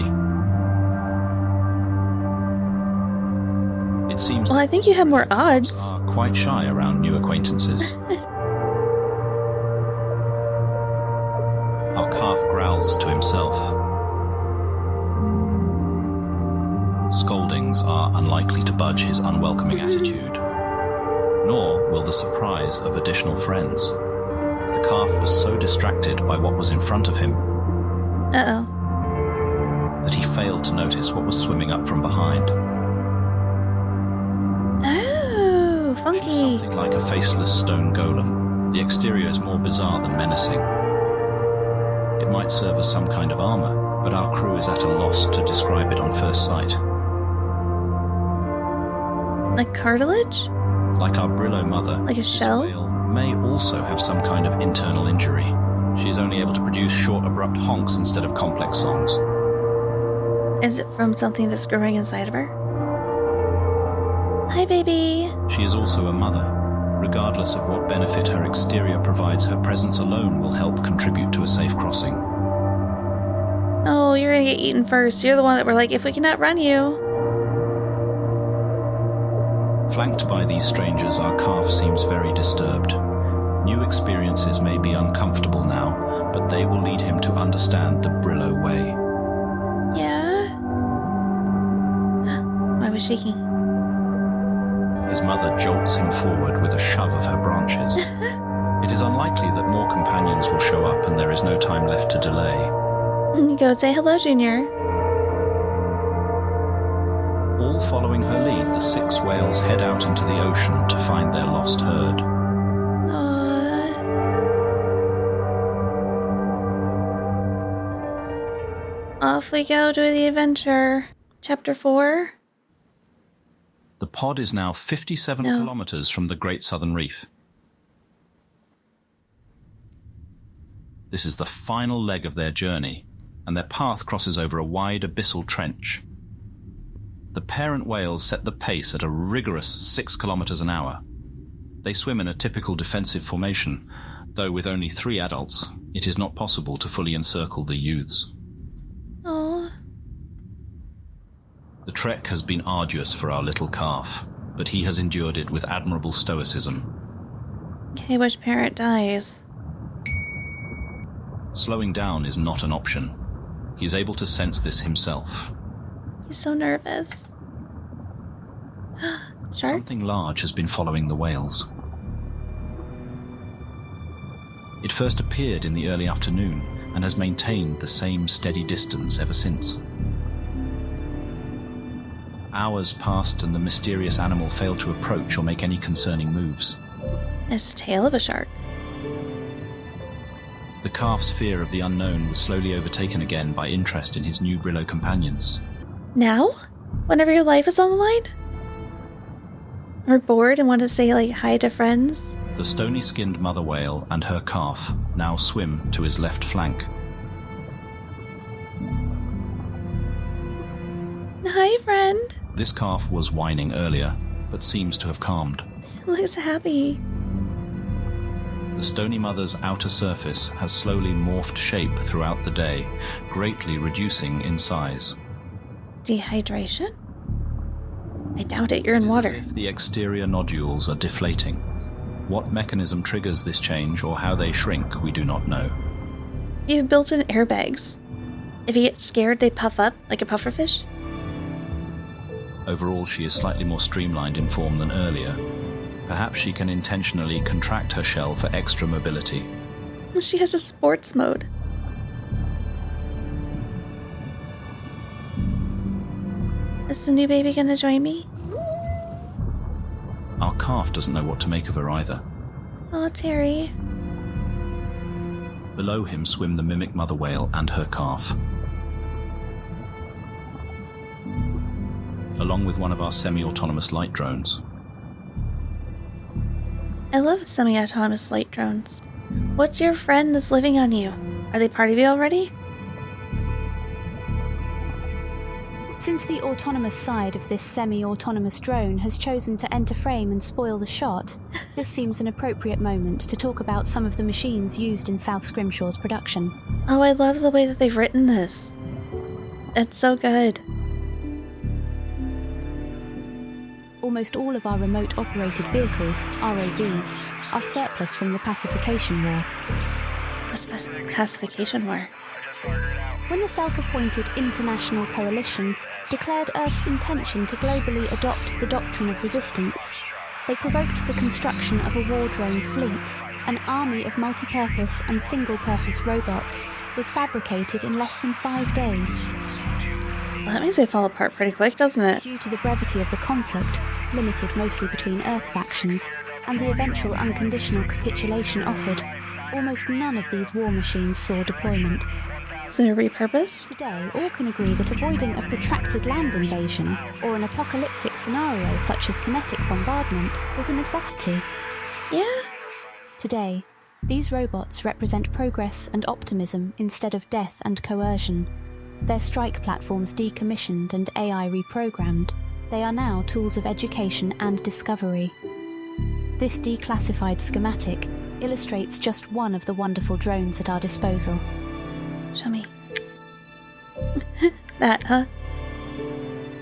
It seems Well, I think you have more odds. are quite shy around new acquaintances. Our calf growls to himself. Scoldings are unlikely to budge his unwelcoming attitude, nor will the surprise of additional friends. The calf was so distracted by what was in front of him Uh-oh. that he failed to notice what was swimming up from behind. Oh, She's funky. something like a faceless stone golem. The exterior is more bizarre than menacing. It might serve as some kind of armor, but our crew is at a loss to describe it on first sight. Like cartilage? Like our Brillo mother, Like a this shell? whale may also have some kind of internal injury. She is only able to produce short, abrupt honks instead of complex songs. Is it from something that's growing inside of her? Hi, baby. She is also a mother. Regardless of what benefit her exterior provides, her presence alone will help contribute to a safe crossing. Oh, you're gonna get eaten first. You're the one that we're like, if we cannot run you. Flanked by these strangers, our calf seems very disturbed. New experiences may be uncomfortable now, but they will lead him to understand the Brillo way. Yeah? I was shaking. His mother jolts him forward with a shove of her branches. It is unlikely that more companions will show up, and there is no time left to delay. Go say hello, Junior. All following her lead, the 6 whales head out into the ocean to find their lost herd. Aww. Off we go to the adventure. Chapter 4. The pod is now 57 No. kilometers from the Great Southern Reef. This is the final leg of their journey, and their path crosses over a wide abyssal trench. The parent whales set the pace at a rigorous 6 kilometers an hour. They swim in a typical defensive formation, though with only 3 adults, it is not possible to fully encircle the youths. Oh, The trek has been arduous for our little calf, but he has endured it with admirable stoicism. okay, which parent dies? Slowing down is not an option. He is able to sense this himself. He's so nervous. Shark? Something large has been following the whales. It first appeared in the early afternoon and has maintained the same steady distance ever since. Hours passed and the mysterious animal failed to approach or make any concerning moves. It's the tail of a shark. The calf's fear of the unknown was slowly overtaken again by interest in his new Brillo companions. Now? Whenever your life is on the line? Or bored and want to say, like, hi to friends? The stony-skinned mother whale and her calf now swim to his left flank. Hi, friend. This calf was whining earlier, but seems to have calmed. Looks happy. The stony mother's outer surface has slowly morphed shape throughout the day, greatly reducing in size. Dehydration? I doubt it. You're It in is water. as if the exterior nodules are deflating. What mechanism triggers this change or how they shrink, we do not know. You've built in airbags. If you get scared, they puff up like a pufferfish. Overall, she is slightly more streamlined in form than earlier. Perhaps she can intentionally contract her shell for extra mobility. She has a sports mode. Is the new baby gonna join me? Our calf doesn't know what to make of her either. Oh, Terry. Below him swim the mimic mother whale and her calf, along with one of our semi-autonomous light drones. I love semi-autonomous light drones. What's your friend that's living on you? Are they part of you already? Since the autonomous side of this semi-autonomous drone has chosen to enter frame and spoil the shot, this seems an appropriate moment to talk about some of the machines used in South Scrimshaw's production. Oh, I love the way that they've written this. It's so good. Almost all of our remote-operated vehicles, ROVs, are surplus from the Pacification War. What's Pacification War? When the self-appointed International Coalition declared Earth's intention to globally adopt the doctrine of resistance, they provoked the construction of a war drone fleet. An army of multi-purpose and single-purpose robots was fabricated in less than 5 days. Well, that means they fall apart pretty quick, doesn't it? Due to the brevity of the conflict, limited mostly between Earth factions, and the eventual unconditional capitulation offered, almost none of these war machines saw deployment. So repurposed? Today, all can agree that avoiding a protracted land invasion or an apocalyptic scenario such as kinetic bombardment was a necessity. Yeah. Today, these robots represent progress and optimism instead of death and coercion. Their strike platforms decommissioned and AI reprogrammed, they are now tools of education and discovery. This declassified schematic illustrates just one of the wonderful drones at our disposal. Show me. That, huh?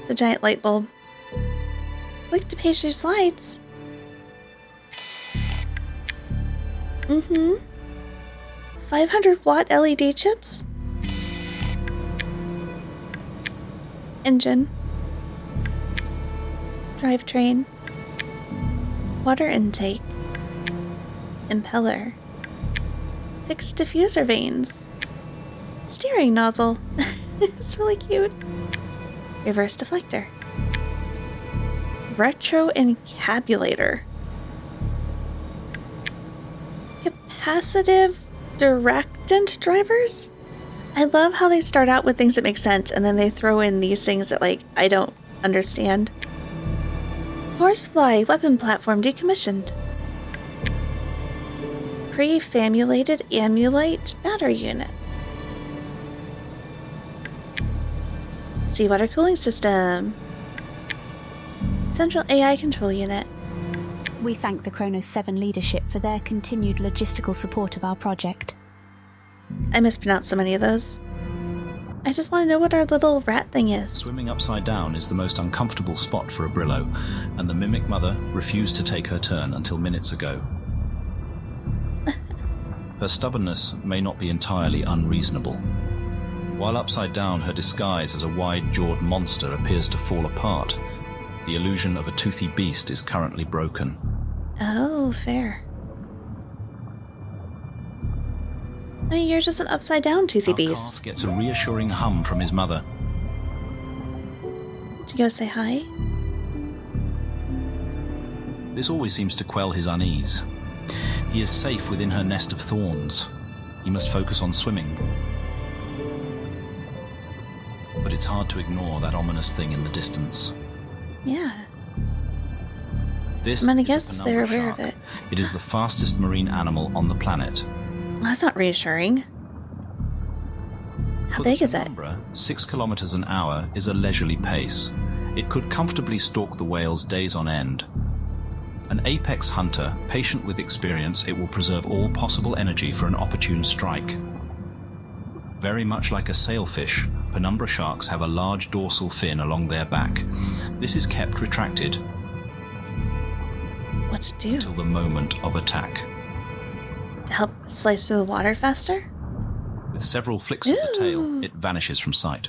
It's a giant light bulb. Click to page 2 slides. 500-watt LED chips. Engine. Drivetrain. Water intake. Impeller. Fixed diffuser vanes. Steering nozzle. It's really cute. Reverse deflector. Retro encabulator. Capacitive directant drivers? I love how they start out with things that make sense and then they throw in these things that, like, I don't understand. Horsefly weapon platform decommissioned. Prefamulated amulite battery unit. Seawater cooling system. Central AI control unit. We thank the Kronos 7 leadership for their continued logistical support of our project. I mispronounced so many of those. I just want to know what our little rat thing is. Swimming upside down is the most uncomfortable spot for a Brillo, and the mimic mother refused to take her turn until minutes ago. Her stubbornness may not be entirely unreasonable. While upside down, her disguise as a wide-jawed monster appears to fall apart. The illusion of a toothy beast is currently broken. Oh, fair. I mean, you're just an upside-down toothy beast. Calf gets a reassuring hum from his mother. Did you go say hi? This always seems to quell his unease. He is safe within her nest of thorns. He must focus on swimming. But it's hard to ignore that ominous thing in the distance. Yeah. This I'm gonna is guess a they're penumbra aware of shark. it. It is the fastest marine animal on the planet. Well, that's not reassuring. How For big the is it? penumbra, 6 kilometers an hour is a leisurely pace. It could comfortably stalk the whales days on end. An apex hunter, patient with experience, it will preserve all possible energy for an opportune strike. Very much like a sailfish, penumbra sharks have a large dorsal fin along their back. This is kept retracted What's it do? till the moment of attack. To help slice through the water faster? With several flicks of the tail, it vanishes from sight.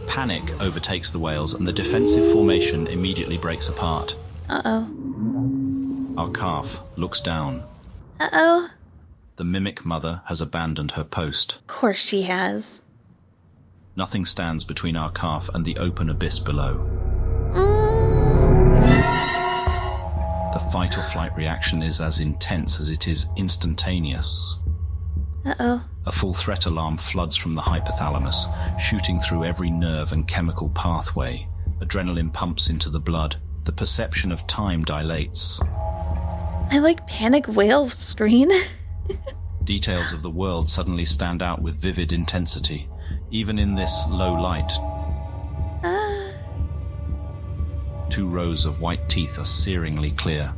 Panic overtakes the whales and the defensive formation immediately breaks apart. Uh-oh. Our calf looks down. Uh-oh. The mimic mother has abandoned her post. Of course she has. Nothing stands between our calf and the open abyss below. The fight or flight reaction is as intense as it is instantaneous. Uh-oh. A full threat alarm floods from the hypothalamus, shooting through every nerve and chemical pathway. Adrenaline pumps into the blood. The perception of time dilates. I like panic whale screen. Details of the world suddenly stand out with vivid intensity. Even in this low light, 2 rows of white teeth are searingly clear.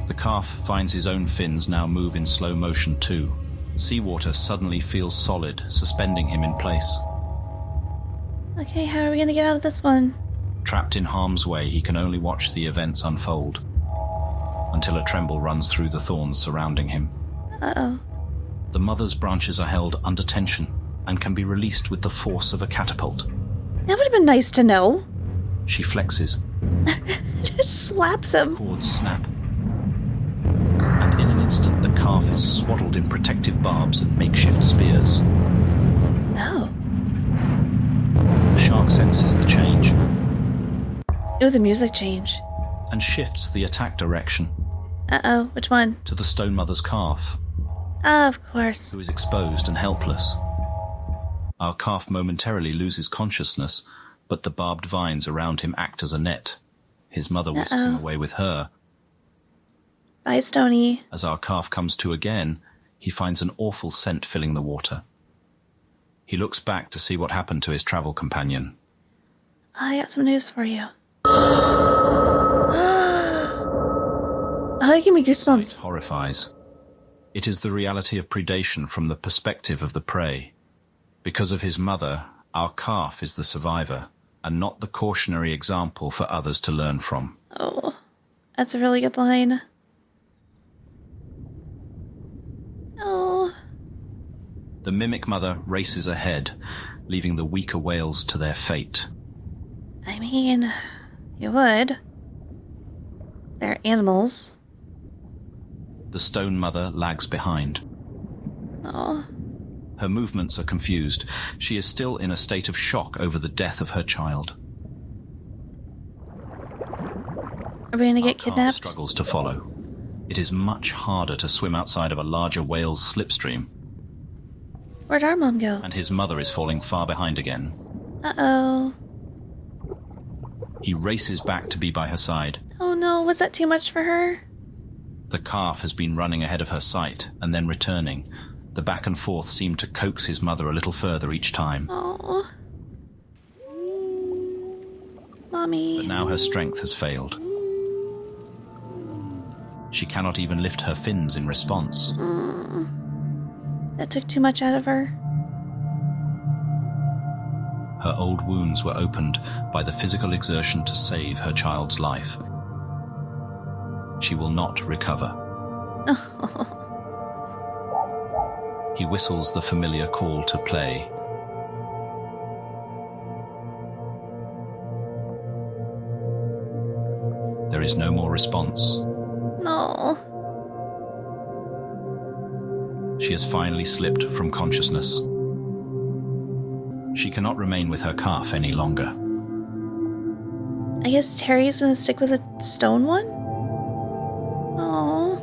The calf finds his own fins now move in slow motion too. Seawater suddenly feels solid, suspending him in place. Okay, how are we gonna get out of this one? Trapped in harm's way, he can only watch the events unfold, until a tremble runs through the thorns surrounding him. Uh-oh. The mother's branches are held under tension and can be released with the force of a catapult. That would have been nice to know. She flexes. Just slaps him. Cords snap. And in an instant, the calf is swaddled in protective barbs and makeshift spears. Oh. The shark senses the change Ooh, the music change. and shifts the attack direction Uh-oh, which one? to the stone mother's calf, Of course. who is exposed and helpless. Our calf momentarily loses consciousness, but the barbed vines around him act as a net. His mother whisks him away with her. Bye, Stony. As our calf comes to again, he finds an awful scent filling the water. He looks back to see what happened to his travel companion. I got some news for you. Give me goosebumps. It horrifies. It is the reality of predation from the perspective of the prey. Because of his mother, our calf is the survivor, and not the cautionary example for others to learn from. Oh, that's a really good line. Oh. The mimic mother races ahead, leaving the weaker whales to their fate. I mean, you would. They're animals. The stone mother lags behind. Oh. Her movements are confused. She is still in a state of shock over the death of her child. Are we gonna get Our calf kidnapped? struggles to follow. It is much harder to swim outside of a larger whale's slipstream, Where'd our mom go? and his mother is falling far behind again. Uh-oh. He races back to be by her side. Oh no, was that too much for her? The calf has been running ahead of her sight and then returning. The back and forth seem to coax his mother a little further each time. Oh. Mommy. But now her strength has failed. She cannot even lift her fins in response. That took too much out of her. Her old wounds were opened by the physical exertion to save her child's life. She will not recover. He whistles the familiar call to play. There is no more response. No. She has finally slipped from consciousness. She cannot remain with her calf any longer. I guess Terry's gonna stick with the stone one? Oh.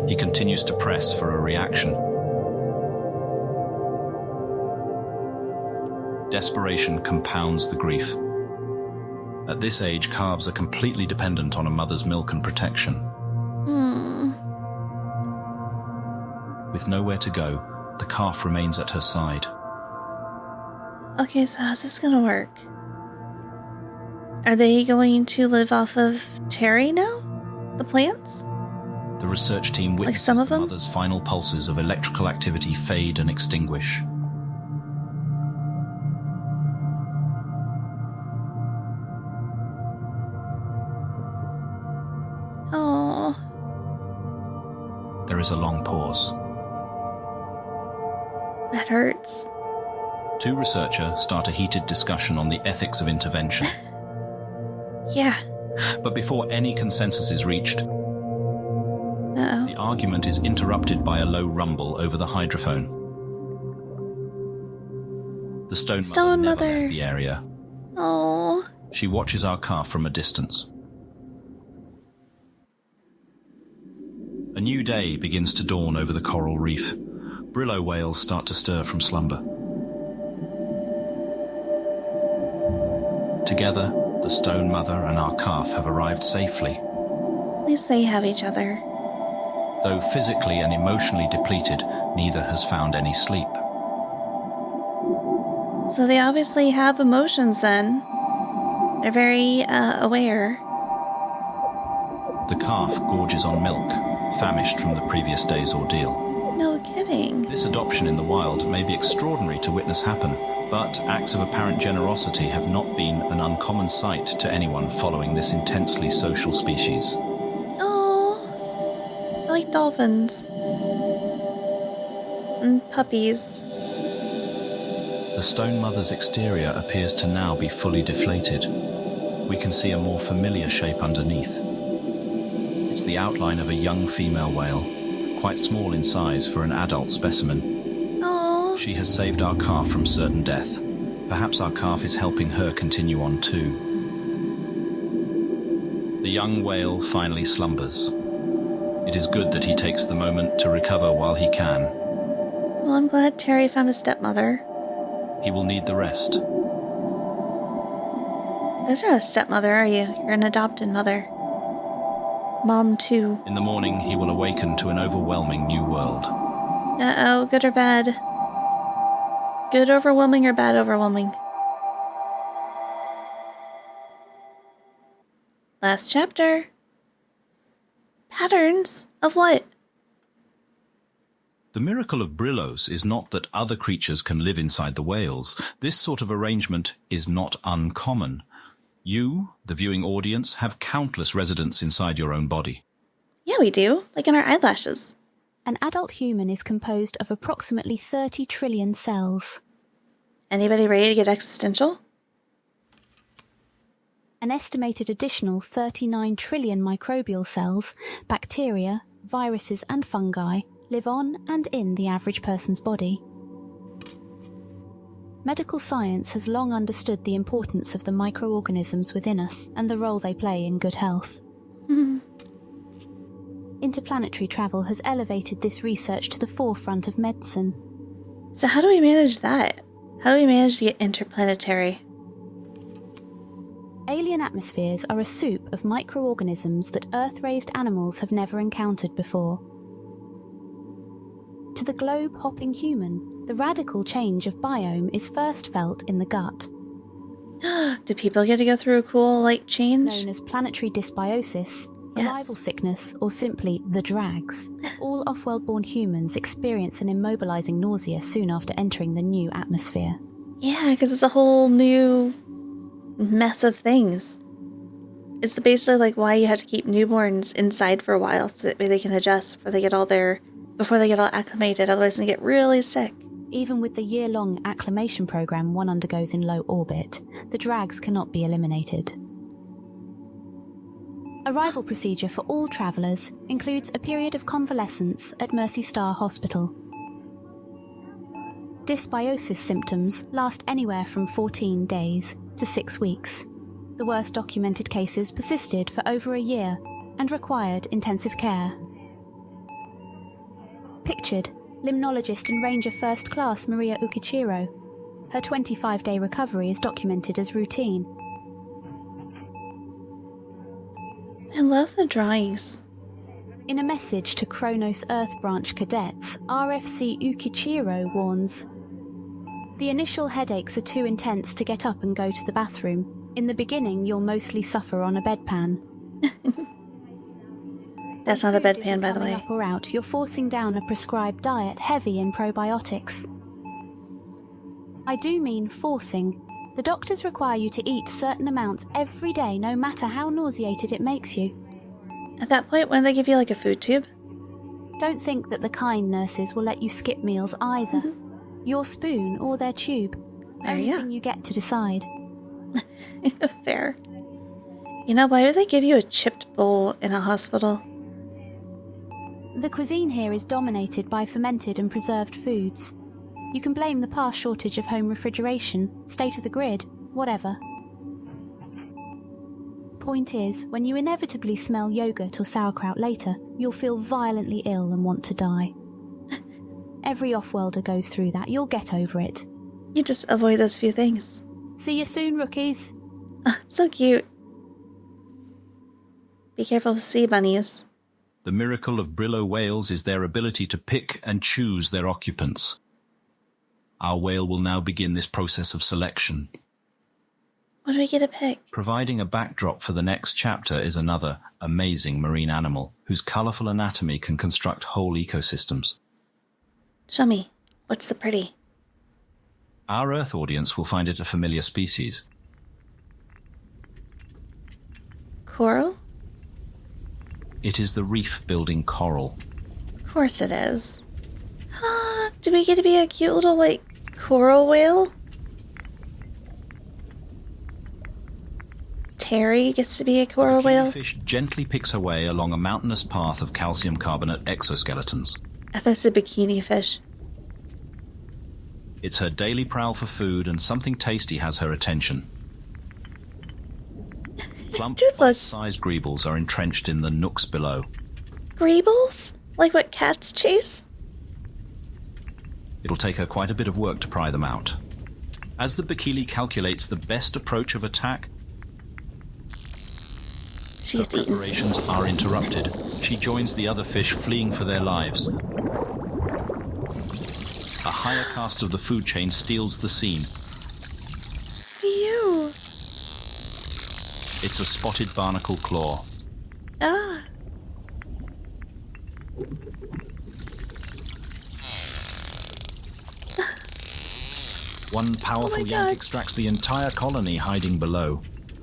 He continues to press for a reaction. Desperation compounds the grief. At this age, calves are completely dependent on a mother's milk and protection. With nowhere to go, the calf remains at her side. Okay, so how's this gonna work? Are they going to live off of Terry now? The plants? The research team witnesses some of the them? mother's final pulses of electrical activity fade and extinguish. Oh. There is a long pause. That hurts. Two researchers start a heated discussion on the ethics of intervention. Yeah. But before any consensus is reached, Uh-oh. the argument is interrupted by a low rumble over the hydrophone. The stone mother never left the area. Oh. She watches our calf from a distance. A new day begins to dawn over the coral reef. Brillo whales start to stir from slumber. Together, the stone mother and our calf have arrived safely. At least they have each other. Though physically and emotionally depleted, neither has found any sleep. So they obviously have emotions then. They're very aware. The calf gorges on milk, famished from the previous day's ordeal. No kidding. This adoption in the wild may be extraordinary to witness happen, but acts of apparent generosity have not been an uncommon sight to anyone following this intensely social species. Oh, I like dolphins. And puppies. The stone mother's exterior appears to now be fully deflated. We can see a more familiar shape underneath. It's the outline of a young female whale, quite small in size for an adult specimen. Oh. She has saved our calf from certain death. Perhaps our calf is helping her continue on too. The young whale finally slumbers. It is good that he takes the moment to recover while he can. Well, I'm glad Terry found a stepmother. He will need the rest. You're not a stepmother, are you? You're an adopted mother. Mom, too. In the morning, he will awaken to an overwhelming new world. Uh-oh, good or bad? Good overwhelming or bad overwhelming? Last chapter. Patterns of what? The miracle of Brillos is not that other creatures can live inside the whales. This sort of arrangement is not uncommon. You, the viewing audience, have countless residents inside your own body. Yeah, we do. Like in our eyelashes. An adult human is composed of approximately 30 trillion cells. Anybody ready to get existential? An estimated additional 39 trillion microbial cells, bacteria, viruses and fungi live on and in the average person's body. Medical science has long understood the importance of the microorganisms within us and the role they play in good health. Interplanetary travel has elevated this research to the forefront of medicine. So how do we manage that? How do we manage to get interplanetary? Alien atmospheres are a soup of microorganisms that Earth-raised animals have never encountered before. To the globe-hopping human, the radical change of biome is first felt in the gut. Do people get to go through a cool light change? Known as planetary dysbiosis, Yes. arrival sickness, or simply the drags, all off-world-born humans experience an immobilizing nausea soon after entering the new atmosphere. Yeah, because it's a whole new mess of things. It's basically like why you have to keep newborns inside for a while so that way they can adjust before they get all acclimated, otherwise they get really sick. Even with the year-long acclimation program one undergoes in low orbit, the drags cannot be eliminated. Arrival procedure for all travellers includes a period of convalescence at Mercy Star Hospital. Dysbiosis symptoms last anywhere from 14 days to 6 weeks. The worst documented cases persisted for over a year and required intensive care. Pictured, limnologist and ranger first class Maria Ukichiro. Her 25-day recovery is documented as routine. I love the drawings. In a message to Kronos Earth Branch cadets, RFC Ukichiro warns, "The initial headaches are too intense to get up and go to the bathroom. In the beginning, you'll mostly suffer on a bedpan. That's not a Food bedpan, isn't by the coming way. up or out, you're forcing down a prescribed diet heavy in probiotics. I do mean forcing. The doctors require you to eat certain amounts every day, no matter how nauseated it makes you. At that point, when they give you like a food tube? Don't think that the kind nurses will let you skip meals either. Your spoon or their tube. There you go. Only thing you get to decide. Fair. You know, why do they give you a chipped bowl in a hospital? The cuisine here is dominated by fermented and preserved foods. You can blame the past shortage of home refrigeration, state of the grid, whatever. Point is, when you inevitably smell yogurt or sauerkraut later, you'll feel violently ill and want to die. Every off-worlder goes through that. You'll get over it. You just avoid those few things. See you soon, rookies. So cute. Be careful of sea bunnies. The miracle of Brillo whales is their ability to pick and choose their occupants. Our whale will now begin this process of selection. What do we get to pick? Providing a backdrop for the next chapter is another amazing marine animal whose colourful anatomy can construct whole ecosystems. Show me. What's the pretty? Our Earth audience will find it a familiar species. Coral? It is the reef-building coral. Of course it is. Do we get to be a cute little, coral whale? Terry gets to be a coral whale? The fish gently picks her way along a mountainous path of calcium carbonate exoskeletons. I thought it's a bikini fish. It's her daily prowl for food, and something tasty has her attention. Plump, Toothless. sized greebles are entrenched in the nooks below. Greebles? Like what cats chase? It'll take her quite a bit of work to pry them out. As the bikini calculates the best approach of attack, She her gets eaten. preparations are interrupted. She joins the other fish fleeing for their lives. A higher caste of the food chain steals the scene. You. It's a spotted barnacle claw. Ah. One powerful God. yank extracts the entire colony hiding below.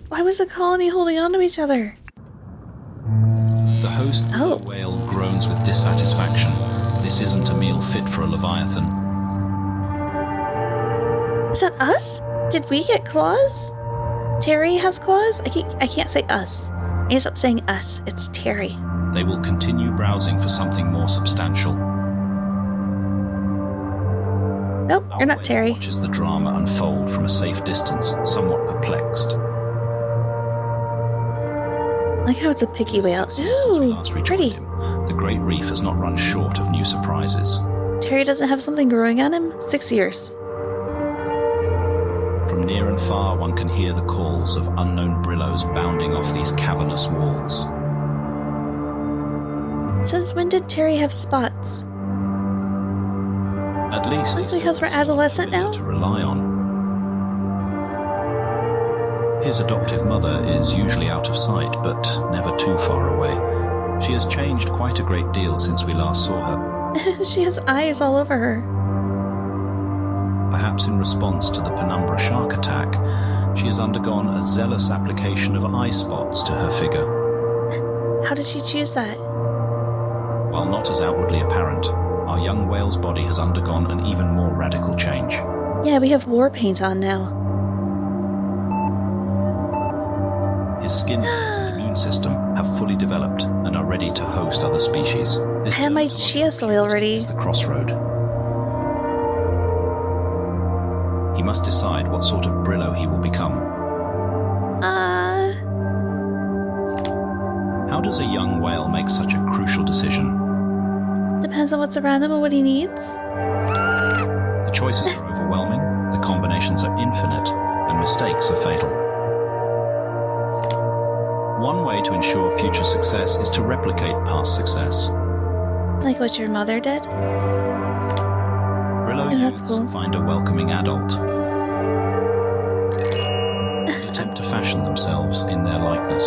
Why was the colony holding on to each other? The host whale groans with dissatisfaction. This isn't a meal fit for a leviathan. Is that us? Did we get claws? Terry has claws? I can't say us. I need to stop saying us. It's Terry. They will continue browsing for something more substantial. Nope, Our you're not whale Terry. watches the drama unfold from a safe distance, somewhat perplexed. I like how it's a picky whale. Since we Ooh, last rejoined pretty. him, the Great Reef has not run short of new surprises. Terry doesn't have something growing on him? 6 years. From near and far, one can hear the calls of unknown brillows bounding off these cavernous walls. Since when did Terry have spots? At least That's he because still we're has adolescent familiar now? to rely on. His adoptive mother is usually out of sight, but never too far away. She has changed quite a great deal since we last saw her. She has eyes all over her. Perhaps in response to the penumbra shark attack, she has undergone a zealous application of eye spots to her figure. How did she choose that? While not as outwardly apparent, our young whale's body has undergone an even more radical change. Yeah, we have war paint on now. His skin and immune system have fully developed and are ready to host other species. This I have my dermatological chia soil puberty ready. is the crossroad. He must decide what sort of Brillo he will become. How does a young whale make such a crucial decision? Depends on what's around him and what he needs. The choices are overwhelming, the combinations are infinite, and mistakes are fatal. One way to ensure future success is to replicate past success. Like what your mother did? Brillo Oh, that's youths cool. find a welcoming adult and attempt to fashion themselves in their likeness.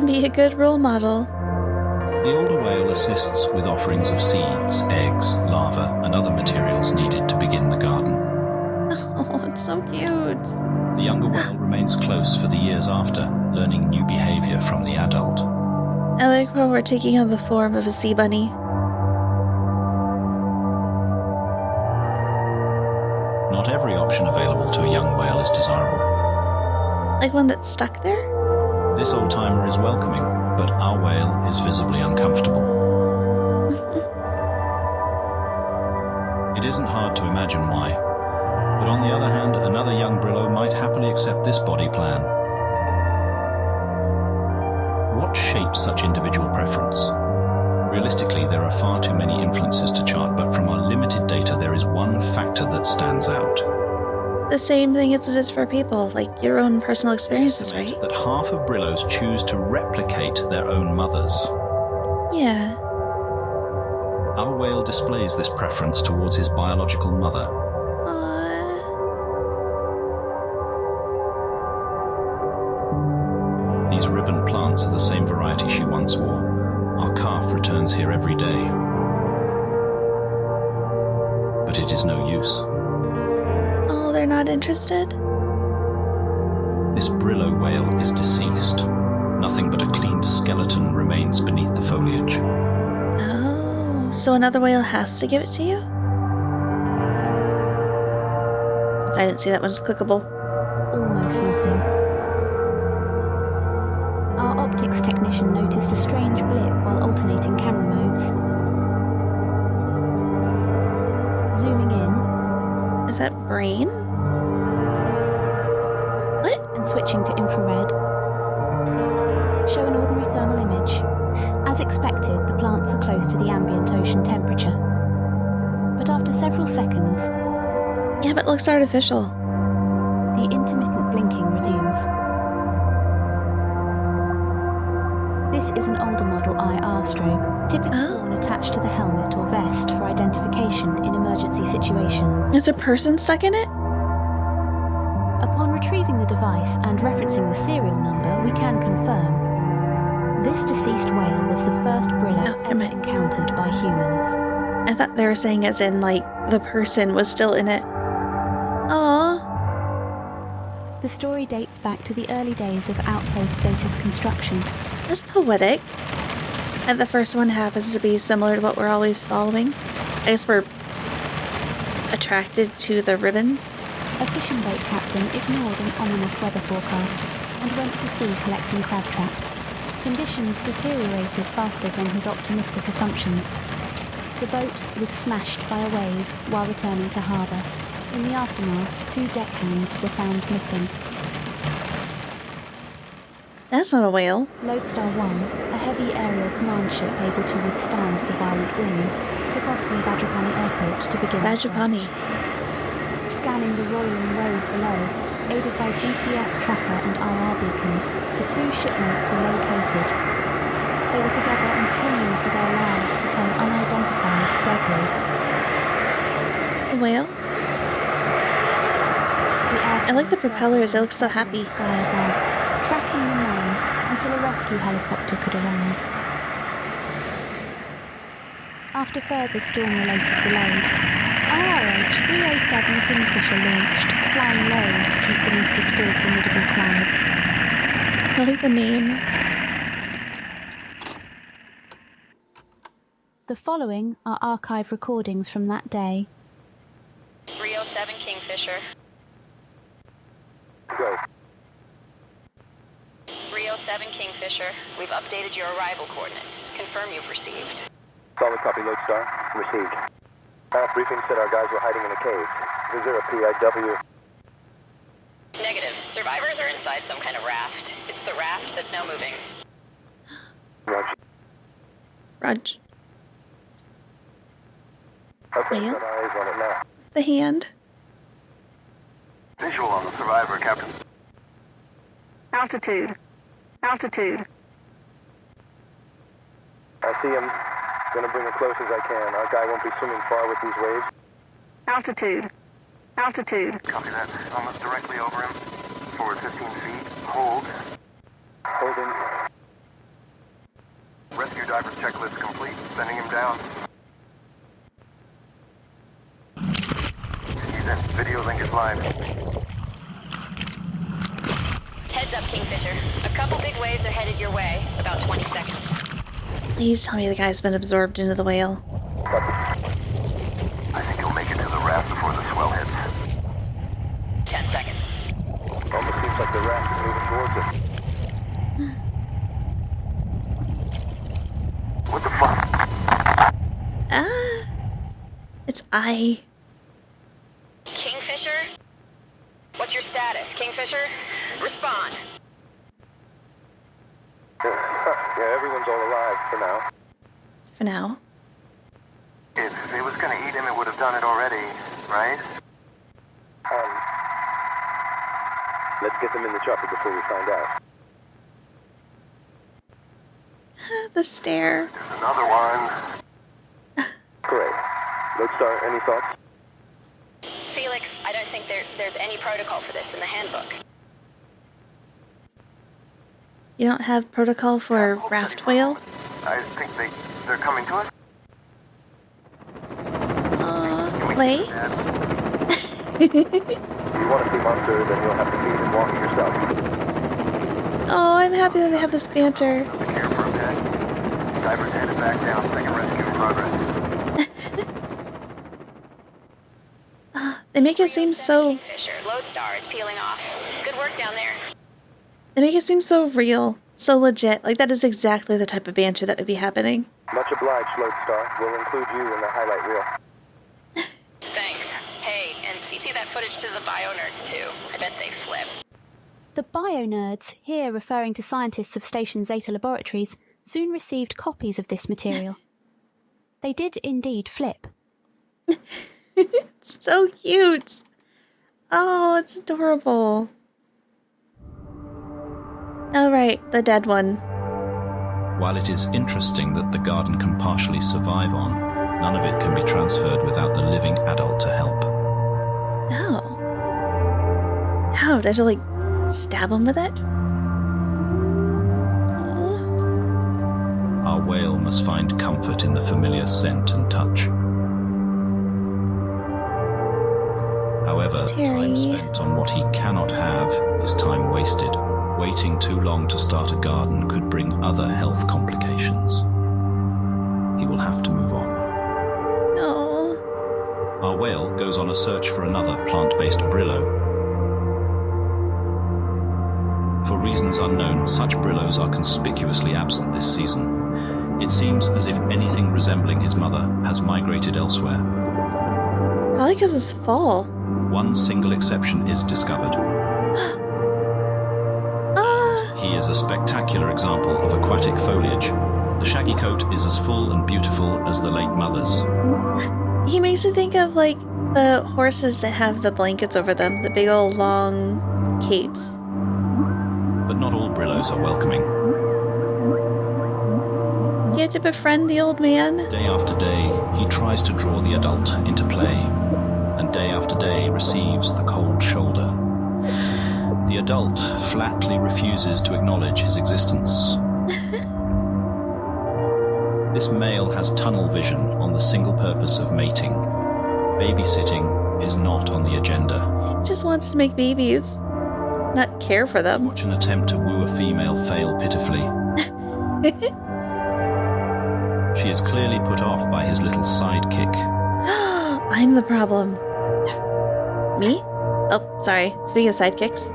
Be a good role model. The older whale assists with offerings of seeds, eggs, larvae, and other materials needed to begin the garden. Oh, it's so cute. The younger whale remains close for the years after, learning new behavior from the adult. I like how we're taking on the form of a sea bunny. Not every option available to a young whale is desirable. Like one that's stuck there? This old-timer is welcoming, but our whale is visibly uncomfortable. It isn't hard to imagine why, but on the other hand, another young Brillo might happily accept this body plan. What shapes such individual preference? Realistically, there are far too many influences to chart, but from our limited data, there is one factor that stands out. The same thing as it is for people, like your own personal experiences, right? That half of Brillos choose to replicate their own mothers. Yeah. Our whale displays this preference towards his biological mother. These ribbon plants are the same variety she once wore. Our calf returns here every day. But it is no use. Oh, they're not interested? This Brillo whale is deceased. Nothing but a cleaned skeleton remains beneath the foliage. Oh, so another whale has to give it to you? I didn't see that one was clickable. Almost nothing. Our optics technician noticed a strange blip while alternating camera modes. Zooming in. Is that brain? What? And switching to infrared. Show an ordinary thermal image. As expected, the plants are close to the ambient ocean temperature. But after several seconds... Yeah, but it looks artificial. The intermittent blinking resumes. This is an older model IR strobe, typically worn attached to the helmet or vest for identification in emergency situations. Is a person stuck in it? Upon retrieving the device and referencing the serial number, we can confirm this deceased whale was the first Brillo ever encountered by humans. I thought they were saying as in, like, the person was still in it. Aww. The story dates back to the early days of Outpost Zeta's construction. That's poetic. And the first one happens to be similar to what we're always following. I guess we're attracted to the ribbons. A fishing boat captain ignored an ominous weather forecast and went to sea collecting crab traps. Conditions deteriorated faster than his optimistic assumptions. The boat was smashed by a wave while returning to harbour. In the aftermath, 2 deckhands were found missing. That's not a whale. Lodestar 1, a heavy aerial command ship able to withstand the violent winds, took off from Vajrapani Airport to begin the Vajrapani. search. Scanning the roiling wave below, aided by GPS tracker and IR beacons, the 2 shipmates were located. They were together and clinging for their lives to some unidentified debris. A whale? I like the propellers, they look so happy. Sky above, tracking the men until a rescue helicopter could arrive. After further storm-related delays, RRH 307 Kingfisher launched, flying low to keep beneath the still formidable clouds. I like the name. The following are archive recordings from that day. 307 Kingfisher. Go. 307 Kingfisher. We've updated your arrival coordinates. Confirm you've received. Solid copy, Lodestar. Received. Last briefing said our guys were hiding in a cave. Is there a PIW? Negative. Survivors are inside some kind of raft. It's the raft that's now moving. Roger. Rudge. Okay, Whale? got eyes on it now. The hand. Visual on the survivor, Captain. Altitude. Altitude. I see him. Gonna bring it close as I can. Our guy won't be swimming far with these waves. Altitude. Altitude. Copy that. Almost directly over him. Forward 15 feet. Hold. Holding. Rescue diver's checklist complete. Sending him down. He's in. Video link is live. Heads up, Kingfisher. A couple big waves are headed your way. About 20 seconds. Please tell me the guy's been absorbed into the whale. I think he'll make it to the raft before the swell hits. 10 seconds. Almost seems like the raft is moving towards it. What the fuck? Ah! It's I. Kingfisher? What's your status, Kingfisher? Respond. Yeah, everyone's all alive for now. For now. If it was gonna eat him, it would have done it already, right? Let's get them in the chopper before we find out. The stare. There's another one. Lodestar, any thoughts? Felix, I don't think there's any protocol for this in the handbook. You don't have protocol for raft whale? I think they're coming to us. Play? If you want to see Monster, then you'll have to feed and walk yourself. Oh, I'm happy that they have this banter. Here for a bit. Diver's headed back down. Second rescue in progress. They make it seem so... Fisher, Lodestar is peeling off. Good work down there. They make it seem so real, so legit. Like, that is exactly the type of banter that would be happening. Much obliged, Lodestar. We'll include you in the highlight reel. Thanks. Hey, and CC that footage to the bio nerds too. I bet they flip. The bio-nerds, here referring to scientists of Station Zeta Laboratories, soon received copies of this material. They did indeed flip. It's so cute. Oh, it's adorable. Oh, right, the dead one. While it is interesting that the garden can partially survive on, none of it can be transferred without the living adult to help. Oh. How? Did I like stab him with it? Oh. Our whale must find comfort in the familiar scent and touch. However, Terry. time spent on what he cannot have is time wasted. Waiting too long to start a garden could bring other health complications. He will have to move on. No. Our whale goes on a search for another plant-based Brillo. For reasons unknown, such Brillos are conspicuously absent this season. It seems as if anything resembling his mother has migrated elsewhere. Probably because it's fall. One single exception is discovered. He is a spectacular example of aquatic foliage. The shaggy coat is as full and beautiful as the late mother's. He makes me think of like the horses that have the blankets over them, the big old long capes. But not all Brillos are welcoming. You have to befriend the old man? Day after day, he tries to draw the adult into play, and day after day receives the cold shoulder. The adult flatly refuses to acknowledge his existence. This male has tunnel vision on the single purpose of mating. Babysitting is not on the agenda. Just wants to make babies, not care for them. Watch an attempt to woo a female fail pitifully. She is clearly put off by his little sidekick. I'm the problem. Me? Oh, sorry. Speaking of sidekicks.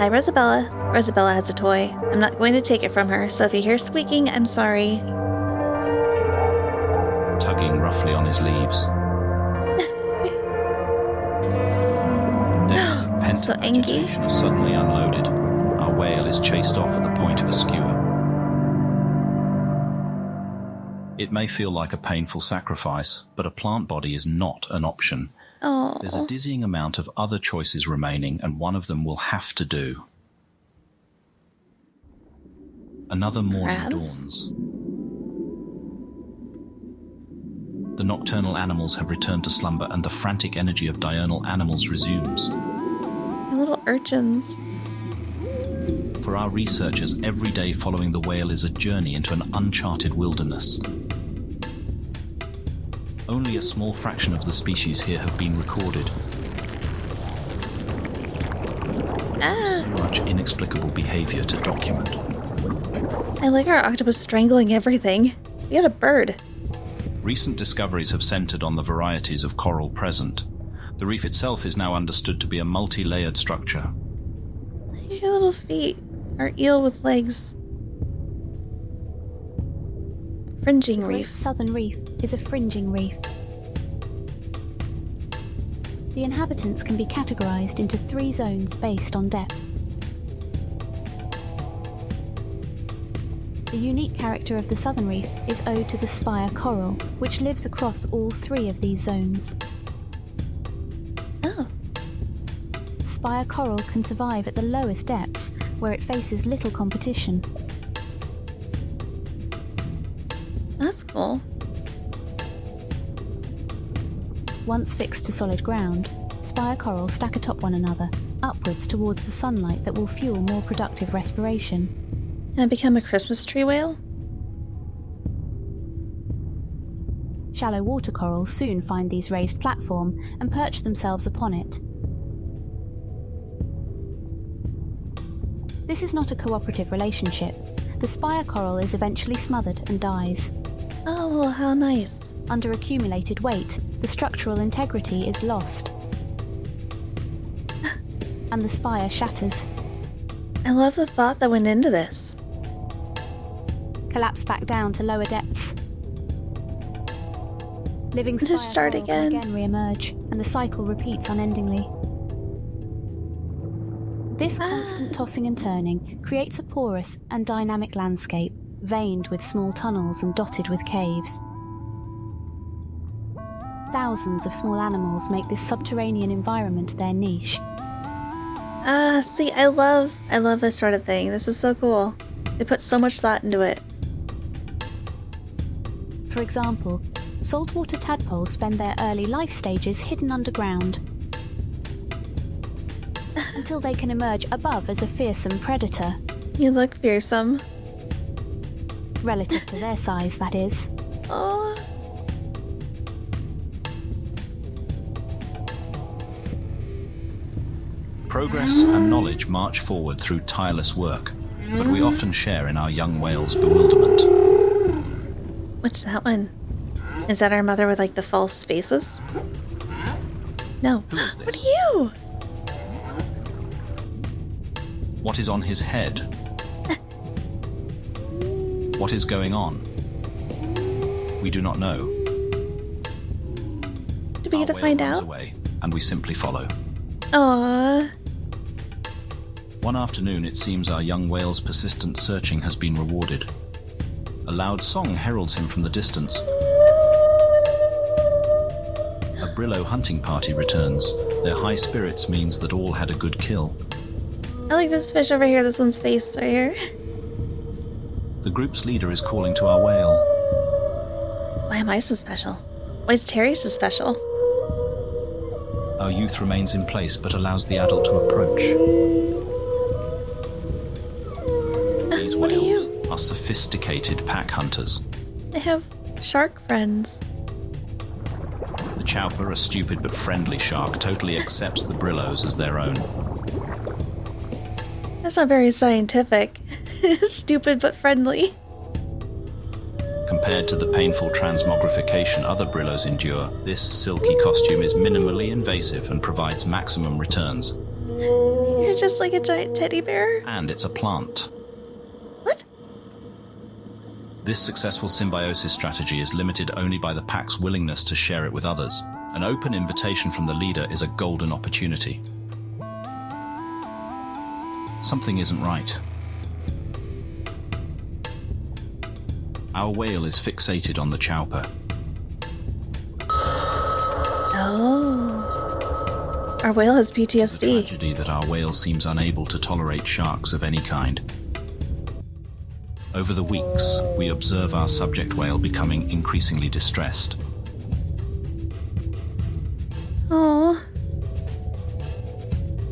Hi, Rosabella. Rosabella has a toy. I'm not going to take it from her, so if you hear squeaking, I'm sorry. Tugging roughly on his leaves. Days of pent-up So angry. agitation are suddenly unloaded. Our whale is chased off at the point of a skewer. It may feel like a painful sacrifice, but a plant body is not an option. Oh. There's a dizzying amount of other choices remaining, and one of them will have to do. Another morning Crabs? dawns. The nocturnal animals have returned to slumber, and the frantic energy of diurnal animals resumes. My little urchins. For our researchers, every day following the whale is a journey into an uncharted wilderness. Only a small fraction of the species here have been recorded. So much inexplicable behavior to document. I like our octopus strangling everything. We got a bird. Recent discoveries have centered on the varieties of coral present. The reef itself is now understood to be a multi-layered structure. Look at your little feet. Our eel with legs. Fringing The Great reef. Southern Reef is a fringing reef. The inhabitants can be categorized into 3 zones based on depth. The unique character of the Southern Reef is owed to the spire coral, which lives across all 3 of these zones. Oh. Spire coral can survive at the lowest depths, where it faces little competition. That's cool. once fixed to solid ground, spire coral stack atop one another, upwards towards the sunlight that will fuel more productive respiration. Can I become a Christmas tree whale? Shallow water corals soon find these raised platform and perch themselves upon it. This is not a cooperative relationship. The spire coral is eventually smothered and dies. Oh, how nice. Under accumulated weight, the structural integrity is lost. And the spire shatters. I love the thought that went into this. Collapse back down to lower depths. Living spire Just start coral again. can again re-emerge, and the cycle repeats unendingly. This constant tossing and turning creates a porous and dynamic landscape, veined with small tunnels and dotted with caves. Thousands of small animals make this subterranean environment their niche. See, I love this sort of thing. This is so cool. They put so much thought into it. For example, saltwater tadpoles spend their early life stages hidden underground, until they can emerge above as a fearsome predator. You look fearsome. Relative to their size, that is. Oh. Progress and knowledge march forward through tireless work, but we often share in our young whale's bewilderment. What's that one? Is that our mother with like the false faces? No. Who is this? What are you? What is on his head? What is going on? We do not know. Do we get to Our whale find runs out? away, and we simply follow. Aww. One afternoon, it seems our young whale's persistent searching has been rewarded. A loud song heralds him from the distance. A Brillo hunting party returns. Their high spirits means that all had a good kill. I like this fish over here, this one's face right here. The group's leader is calling to our whale. Why am I so special? Why is Terry so special? Our youth remains in place but allows the adult to approach. These what are whales you? are sophisticated pack hunters. They have shark friends. The Chowper, a stupid but friendly shark, totally accepts the Brillos as their own. That's not very scientific. Stupid but friendly. Compared to the painful transmogrification other Brillos endure, this silky costume is minimally invasive and provides maximum returns. You're just like a giant teddy bear. And it's a plant. What? This successful symbiosis strategy is limited only by the pack's willingness to share it with others. An open invitation from the leader is a golden opportunity. Something isn't right. Our whale is fixated on the Chowper. Oh. Our whale has It's a PTSD. tragedy that our whale seems unable to tolerate sharks of any kind. Over the weeks, we observe our subject whale becoming increasingly distressed. Oh.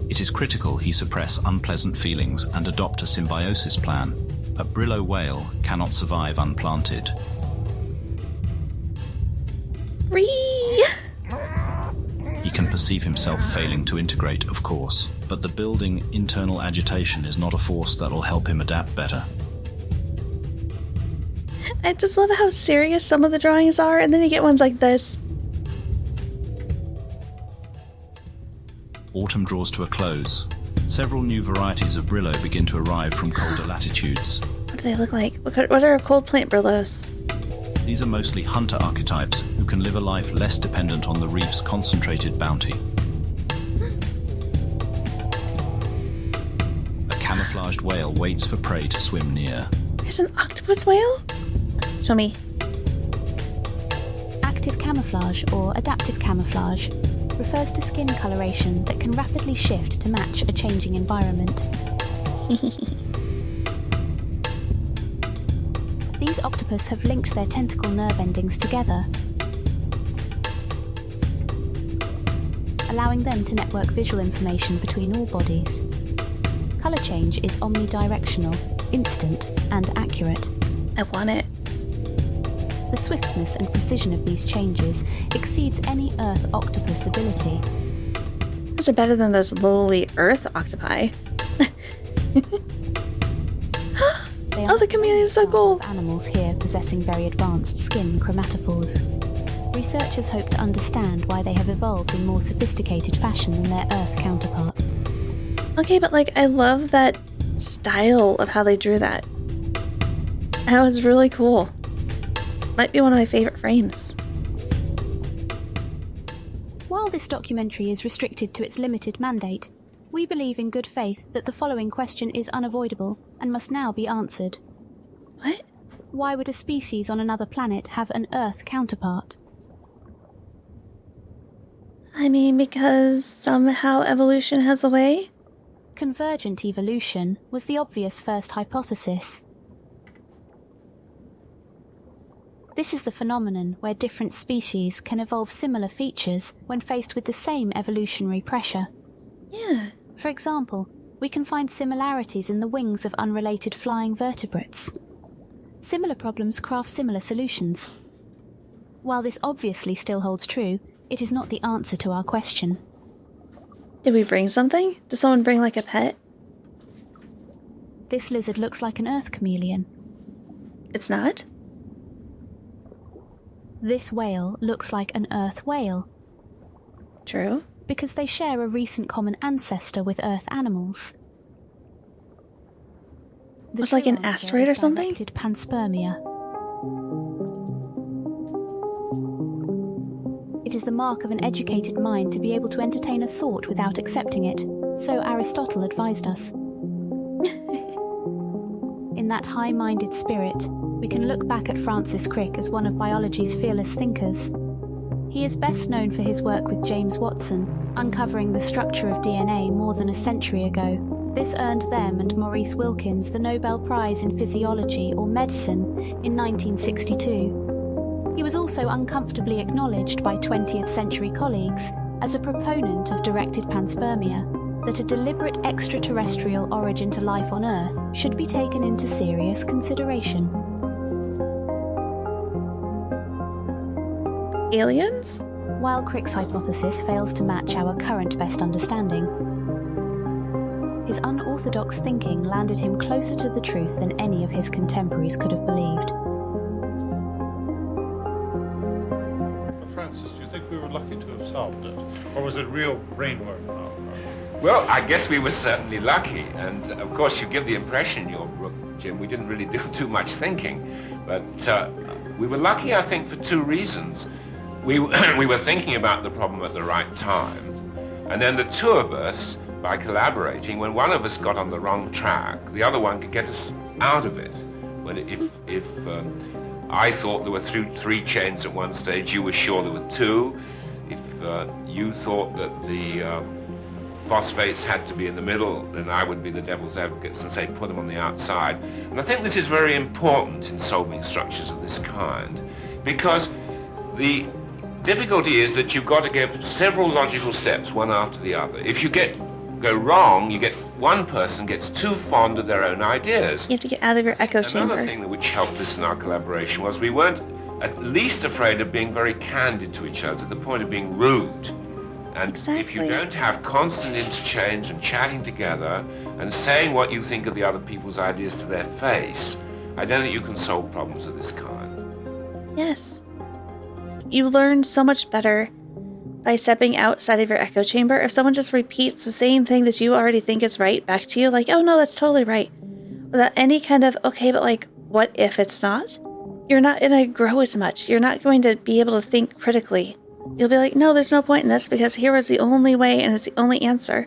It is critical he suppress unpleasant feelings and adopt a symbiosis plan. A Brillo whale cannot survive unplanted. Ree. He can perceive himself failing to integrate, of course, but the building internal agitation is not a force that will help him adapt better. I just love how serious some of the drawings are, and then you get ones like this. Autumn draws to a close. Several new varieties of Brillo begin to arrive from colder latitudes. What do they look like? What are cold plant brillos? These are mostly hunter archetypes who can live a life less dependent on the reef's concentrated bounty. A camouflaged whale waits for prey to swim near. There's an octopus whale? Show me. Active camouflage or adaptive camouflage refers to skin coloration that can rapidly shift to match a changing environment. These octopus have linked their tentacle nerve endings together. allowing them to network visual information between all bodies. Colour change is omnidirectional, instant, and accurate. I want it. The swiftness and precision of these changes exceeds any Earth octopus ability. Those are better than those lowly Earth octopi. Oh, the chameleon's so cool! Animals here possessing very advanced skin chromatophores. Researchers hope to understand why they have evolved in more sophisticated fashion than their Earth counterparts. Okay, but I love that style of how they drew that. That was really cool. Might be one of my favorite frames. While this documentary is restricted to its limited mandate, we believe in good faith that the following question is unavoidable and must now be answered. What? Why would a species on another planet have an Earth counterpart? I mean, because somehow evolution has a way? Convergent evolution was the obvious first hypothesis. This is the phenomenon where different species can evolve similar features when faced with the same evolutionary pressure. Yeah. For example, we can find similarities in the wings of unrelated flying vertebrates. Similar problems craft similar solutions. While this obviously still holds true, it is not the answer to our question. Did we bring something? Did someone bring a pet? This lizard looks like an Earth chameleon. It's not? This whale looks like an Earth whale. True. Because they share a recent common ancestor with Earth animals. The Was like an true answer asteroid is or something? directed panspermia. It is the mark of an educated mind to be able to entertain a thought without accepting it, so Aristotle advised us. In that high-minded spirit, we can look back at Francis Crick as one of biology's fearless thinkers. He is best known for his work with James Watson, uncovering the structure of DNA more than a century ago. This earned them and Maurice Wilkins the Nobel Prize in Physiology or Medicine in 1962. He was also uncomfortably acknowledged by 20th century colleagues as a proponent of directed panspermia, that a deliberate extraterrestrial origin to life on Earth should be taken into serious consideration. Aliens? While Crick's hypothesis fails to match our current best understanding, his unorthodox thinking landed him closer to the truth than any of his contemporaries could have believed. Francis, do you think we were lucky to have solved it? Or was it real brainwork on our part? Well, I guess we were certainly lucky. And of course, you give the impression in your book, Jim, we didn't really do too much thinking. But we were lucky, I think, for two reasons. We were thinking about the problem at the right time. And then the two of us, by collaborating, when one of us got on the wrong track, the other one could get us out of it. If I thought there were three chains at one stage, you were sure there were two. If you thought that the phosphates had to be in the middle, then I would be the devil's advocate and say put them on the outside. And I think this is very important in solving structures of this kind, because the difficulty is that you've got to give several logical steps, one after the other. If you go wrong, one person gets too fond of their own ideas. You have to get out of your echo chamber. Another thing which helped us in our collaboration was we weren't at least afraid of being very candid to each other, to the point of being rude. And exactly. If you don't have constant interchange and chatting together and saying what you think of the other people's ideas to their face, I don't think you can solve problems of this kind. Yes. You learn so much better by stepping outside of your echo chamber. If someone just repeats the same thing that you already think is right back to you, oh no, that's totally right, without any kind of, okay, but what if it's not? You're not going to grow as much. You're not going to be able to think critically. You'll be like, no, there's no point in this because here was the only way and it's the only answer.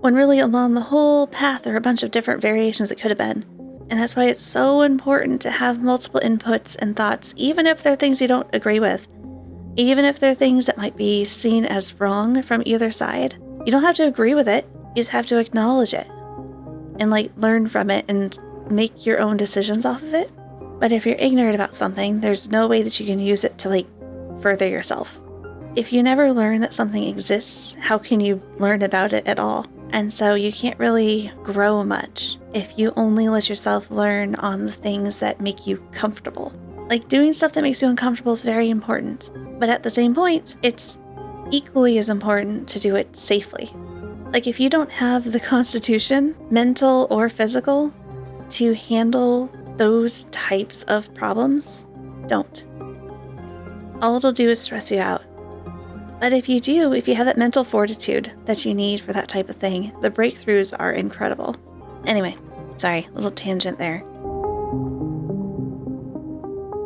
When really along the whole path there are a bunch of different variations it could have been. And that's why it's so important to have multiple inputs and thoughts, even if they're things you don't agree with. Even if they're things that might be seen as wrong from either side. You don't have to agree with it. You just have to acknowledge it. And learn from it and make your own decisions off of it. But if you're ignorant about something, there's no way that you can use it to further yourself. if you never learn that something exists, how can you learn about it at all? And so you can't really grow much if you only let yourself learn on the things that make you comfortable. Like, doing stuff that makes you uncomfortable is very important, but at the same point, it's equally as important to do it safely. Like, if you don't have the constitution, mental or physical, to handle those types of problems, don't. All it'll do is stress you out. But if you do, if you have that mental fortitude that you need for that type of thing, the breakthroughs are incredible. Anyway, sorry, little tangent there.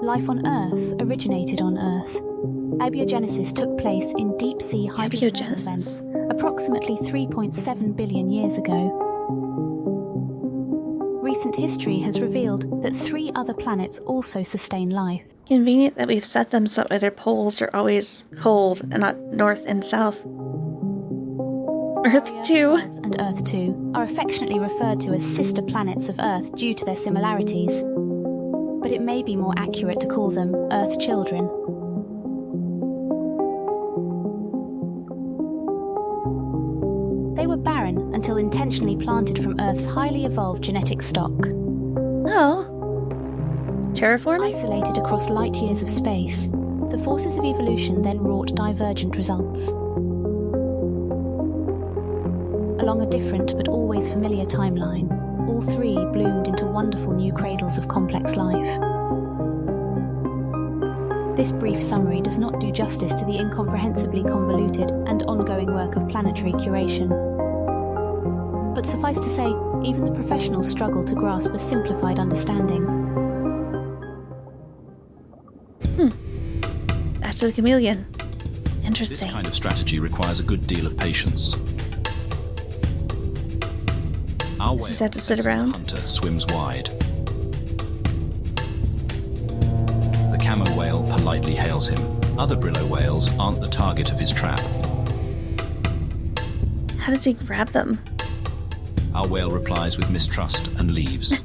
Life on Earth originated on Earth. Abiogenesis took place in deep-sea hydrothermal vents approximately 3.7 billion years ago. Recent history has revealed that 3 other planets also sustain life. Convenient that we've set them so their poles are always cold and not north and south. Earth 2 and Earth 2 are affectionately referred to as sister planets of Earth due to their similarities. But it may be more accurate to call them Earth children. They were barren until intentionally planted from Earth's highly evolved genetic stock. Oh. Terraforming? Isolated across light years of space, the forces of evolution then wrought divergent results. Along a different but always familiar timeline, all 3 bloomed into wonderful new cradles of complex life. This brief summary does not do justice to the incomprehensibly convoluted and ongoing work of planetary curation. But suffice to say, even the professionals struggle to grasp a simplified understanding. Back to the chameleon. Interesting. This kind of strategy requires a good deal of patience. Our whale, just have to sit around. Hunter, swims wide. The camo whale politely hails him. Other Brillo whales aren't the target of his trap. How does he grab them? Our whale replies with mistrust and leaves.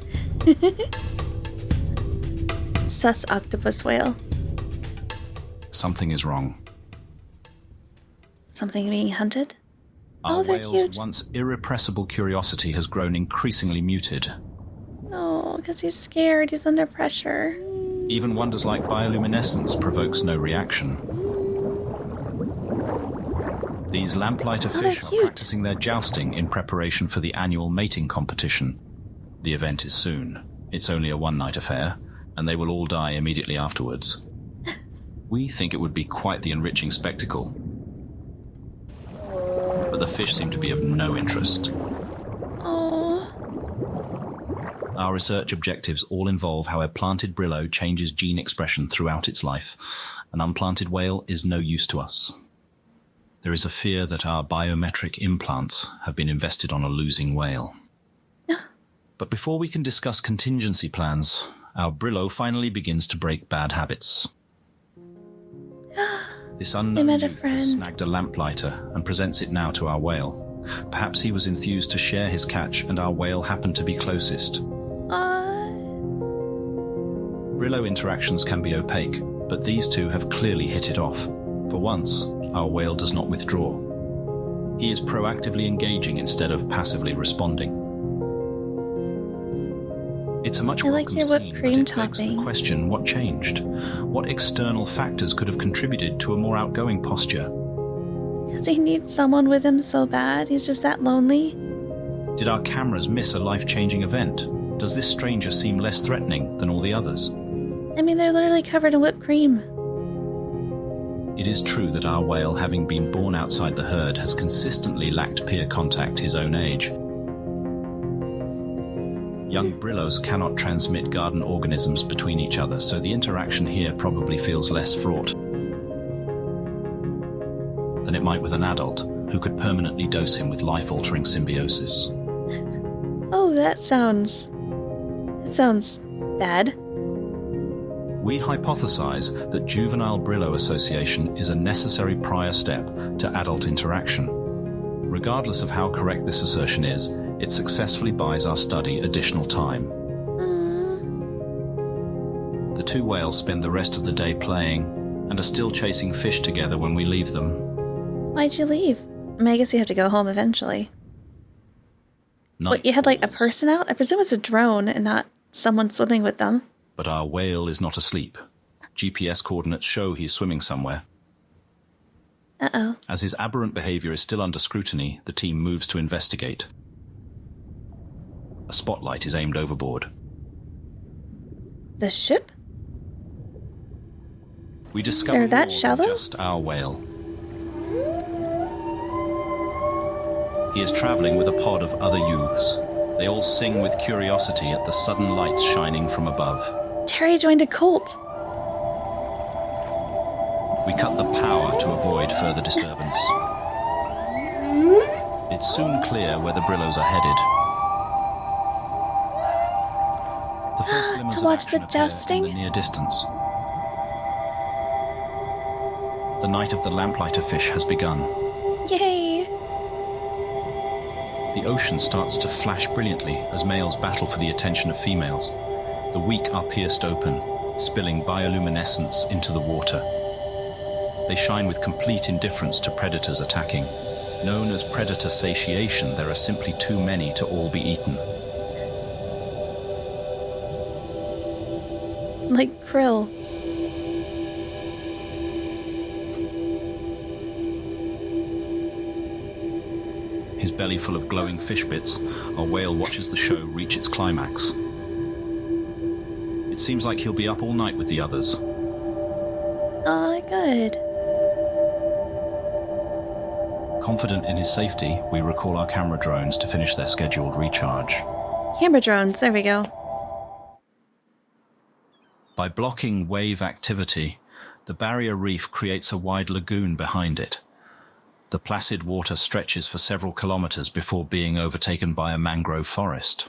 Sus octopus whale. Something is wrong. Something being hunted? Our they're whale's cute. once irrepressible curiosity has grown increasingly muted. Oh, because he's scared. He's under pressure. Even wonders like bioluminescence provokes no reaction. These lamplighter fish are practicing their jousting in preparation for the annual mating competition. The event is soon. It's only a one-night affair, and they will all die immediately afterwards. We think it would be quite the enriching spectacle. But the fish seem to be of no interest. Oh. Our research objectives all involve how a planted Brillo changes gene expression throughout its life. An unplanted whale is no use to us. There is a fear that our biometric implants have been invested on a losing whale. But before we can discuss contingency plans, our Brillo finally begins to break bad habits. This unknown youth has snagged a lamplighter and presents it now to our whale. Perhaps he was enthused to share his catch and our whale happened to be closest. Brillo interactions can be opaque, but these two have clearly hit it off. For once, our whale does not withdraw. He is proactively engaging instead of passively responding. It's a much welcome scene, but it begs the question, what changed? What external factors could have contributed to a more outgoing posture? Does he need someone with him so bad? He's just that lonely? Did our cameras miss a life-changing event? Does this stranger seem less threatening than all the others? I mean, they're literally covered in whipped cream. It is true that our whale, having been born outside the herd, has consistently lacked peer contact his own age. Young Brillos cannot transmit garden organisms between each other, so the interaction here probably feels less fraught than it might with an adult, who could permanently dose him with life-altering symbiosis. Oh, that sounds bad. We hypothesize that juvenile Brillo association is a necessary prior step to adult interaction. Regardless of how correct this assertion is, it successfully buys our study additional time. The two whales spend the rest of the day playing and are still chasing fish together when we leave them. Why'd you leave? I mean, I guess you have to go home eventually. What, you had like a person out? I presume it's a drone and not someone swimming with them. But our whale is not asleep. GPS coordinates show he's swimming somewhere. Uh-oh. As his aberrant behavior is still under scrutiny, the team moves to investigate. A spotlight is aimed overboard. The ship? We discover They're that more shallow? than just our whale. He is traveling with a pod of other youths. They all sing with curiosity at the sudden lights shining from above. Terry joined a cult. We cut the power to avoid further disturbance. It's soon clear where the Brillos are headed. The first glimmers To watch of action the appear jousting? in the near distance. The night of the lamplighter fish has begun. Yay! The ocean starts to flash brilliantly as males battle for the attention of females. The weak are pierced open, spilling bioluminescence into the water. They shine with complete indifference to predators attacking. Known as predator satiation, there are simply too many to all be eaten. Like krill. His belly full of glowing fish bits, our whale watches the show reach its climax. It seems like he'll be up all night with the others. Aw, good. Confident in his safety, we recall our camera drones to finish their scheduled recharge. Camera drones, there we go. By blocking wave activity, the barrier reef creates a wide lagoon behind it. The placid water stretches for several kilometers before being overtaken by a mangrove forest.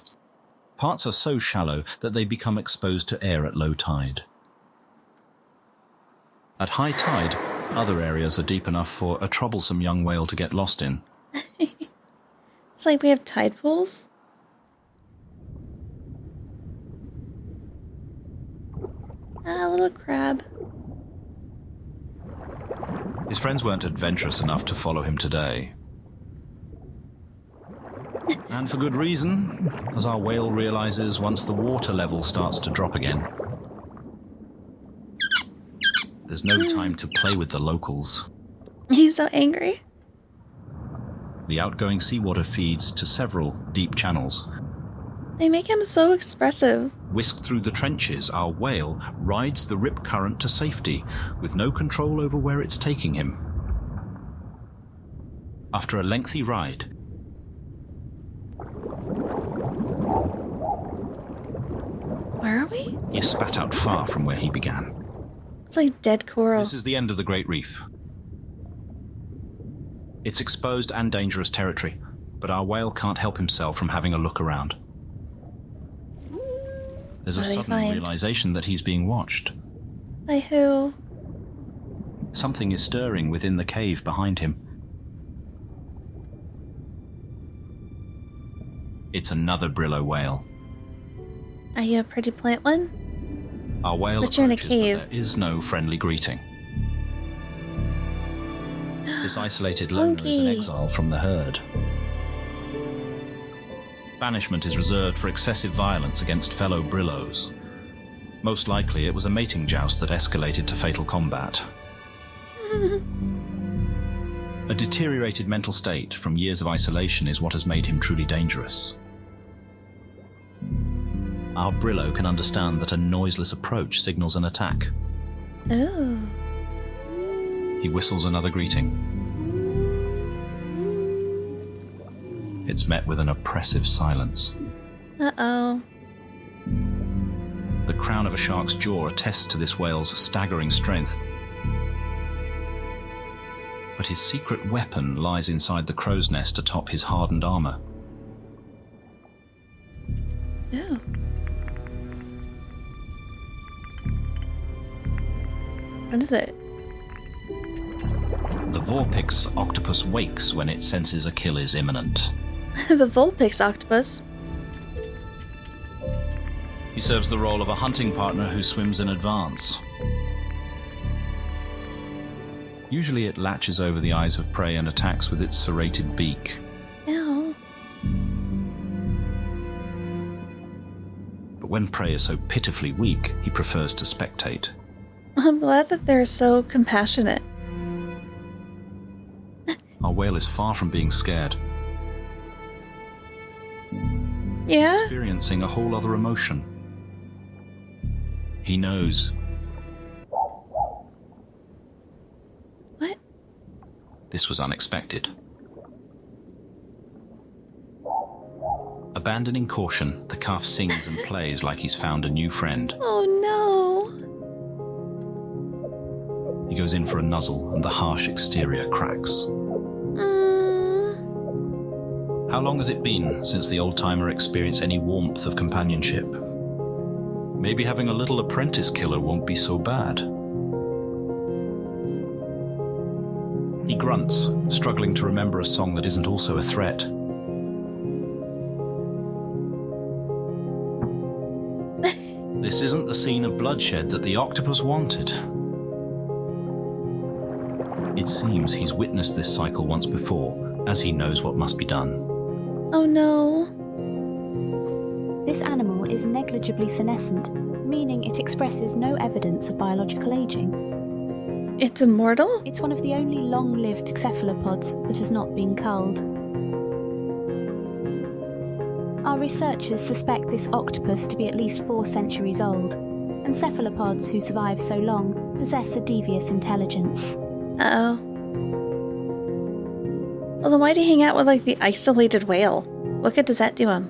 Parts are so shallow that they become exposed to air at low tide. At high tide, other areas are deep enough for a troublesome young whale to get lost in. It's like we have tide pools. Ah, little crab. His friends weren't adventurous enough to follow him today. And for good reason, as our whale realizes once the water level starts to drop again. There's no time to play with the locals. He's so angry. The outgoing seawater feeds to several deep channels. They make him so expressive. Whisked through the trenches, our whale rides the rip current to safety, with no control over where it's taking him. After a lengthy ride, Where are we? he is spat out far from where he began. It's like dead coral. This is the end of the Great Reef. It's exposed and dangerous territory, but our whale can't help himself from having a look around. There's a What do they sudden find? realization that he's being watched. By who? Something is stirring within the cave behind him. It's another Brillo whale. Are you a pretty plant one? Our whale But you're in a approaches, cave. but there is no friendly greeting. This isolated loner is an Monkey. exile from the herd. Banishment is reserved for excessive violence against fellow Brillos. Most likely it was a mating joust that escalated to fatal combat. A deteriorated mental state from years of isolation is what has made him truly dangerous. Our Brillo can understand that a noiseless approach signals an attack. Oh. He whistles another greeting. It's met with an oppressive silence. Uh-oh. The crown of a shark's jaw attests to this whale's staggering strength. But his secret weapon lies inside the crow's nest atop his hardened armor. Oh. What is it? The Vorpix octopus wakes when it senses a kill is imminent. The Vulpix octopus. He serves the role of a hunting partner who swims in advance. Usually it latches over the eyes of prey and attacks with its serrated beak. Ow. But when prey is so pitifully weak, he prefers to spectate. I'm glad that they're so compassionate. Our whale is far from being scared. Yeah? He's experiencing a whole other emotion. He knows. What? This was unexpected. Abandoning caution, the calf sings and plays like he's found a new friend. Oh no. He goes in for a nuzzle and the harsh exterior cracks. How long has it been since the old-timer experienced any warmth of companionship? Maybe having a little apprentice killer won't be so bad. He grunts, struggling to remember a song that isn't also a threat. This isn't the scene of bloodshed that the octopus wanted. It seems he's witnessed this cycle once before, as he knows what must be done. Oh no. This animal is negligibly senescent, meaning it expresses no evidence of biological aging. It's immortal? It's one of the only long-lived cephalopods that has not been culled. Our researchers suspect this octopus to be at least 4 centuries old, and cephalopods who survive so long possess a devious intelligence. Uh-oh. Well, then why'd he hang out with, like, the isolated whale? What good does that do him?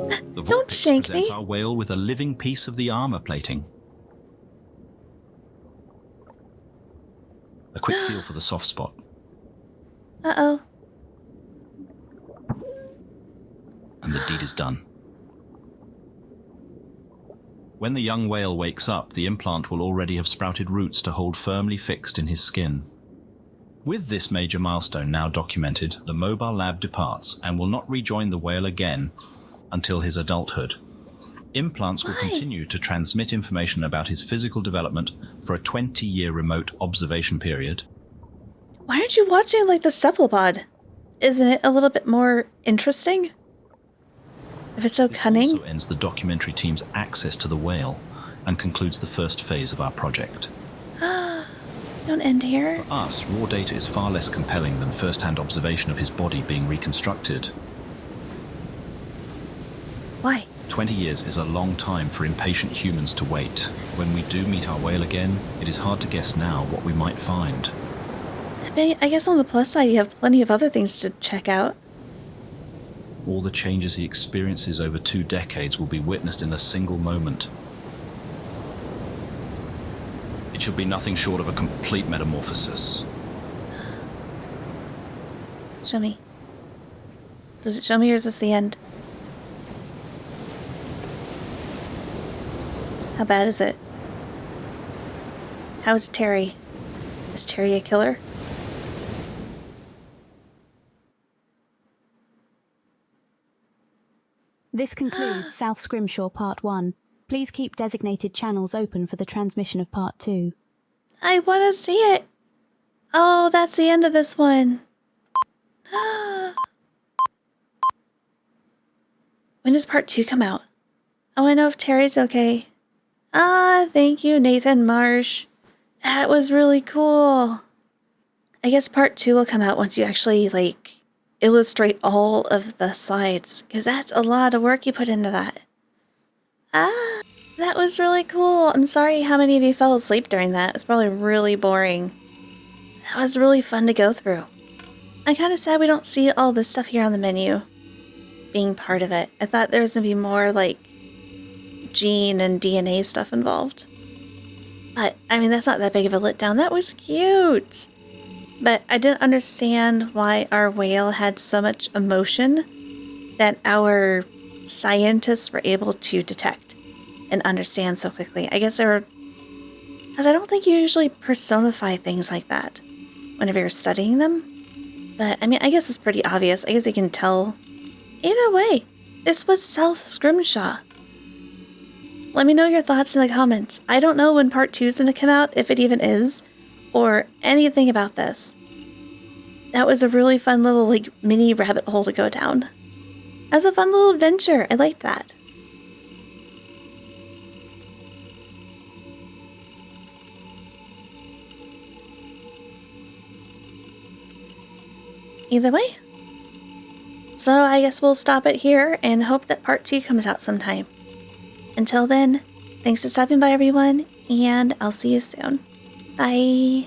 The Don't vortex shank presents me. our whale with a living piece of the armor plating. A quick feel for the soft spot. Uh-oh. And the deed is done. When the young whale wakes up, the implant will already have sprouted roots to hold firmly fixed in his skin. With this major milestone now documented, the mobile lab departs and will not rejoin the whale again until his adulthood. Implants will continue to transmit information about his physical development for a 20-year remote observation period. Why aren't you watching, like, the cephalopod? Isn't it a little bit more interesting? If it's so cunning? This also ends the documentary team's access to the whale and concludes the first phase of our project. Don't end here. For us, raw data is far less compelling than first-hand observation of his body being reconstructed. Why? 20 years is a long time for impatient humans to wait. When we do meet our whale again, it is hard to guess now what we might find. I guess on the plus side, you have plenty of other things to check out. All the changes he experiences over 2 decades will be witnessed in a single moment. It should be nothing short of a complete metamorphosis. Show me. Does it show me or is this the end? How bad is it? How is Terry? Is Terry a killer? This concludes South Scrimshaw Part 1. Please keep designated channels open for the transmission of Part 2. I want to see it! Oh, that's the end of this one. When does Part 2 come out? I want to know if Terry's okay. Thank you, Nathan Marsh. That was really cool. I guess Part 2 will come out once you actually, like, illustrate all of the slides, because that's a lot of work you put into that. That was really cool. I'm sorry how many of you fell asleep during that. It's probably really boring. That was really fun to go through. I'm kind of sad we don't see all this stuff here on the menu being part of it. I thought there was going to be more, like, gene and DNA stuff involved. But, I mean, that's not that big of a letdown. That was cute. But I didn't understand why our whale had so much emotion that our scientists were able to detect and understand so quickly. I guess they were... because I don't think you usually personify things like that whenever you're studying them. But, I mean, I guess it's pretty obvious. I guess you can tell. Either way, this was South Scrimshaw. Let me know your thoughts in the comments. I don't know when part 2 is going to come out, if it even is, or anything about this. That was a really fun little, like, mini rabbit hole to go down. That was a fun little adventure. I liked that. Either way. So I guess we'll stop it here and hope that part 2 comes out sometime. Until then, thanks for stopping by, everyone, and I'll see you soon. Bye.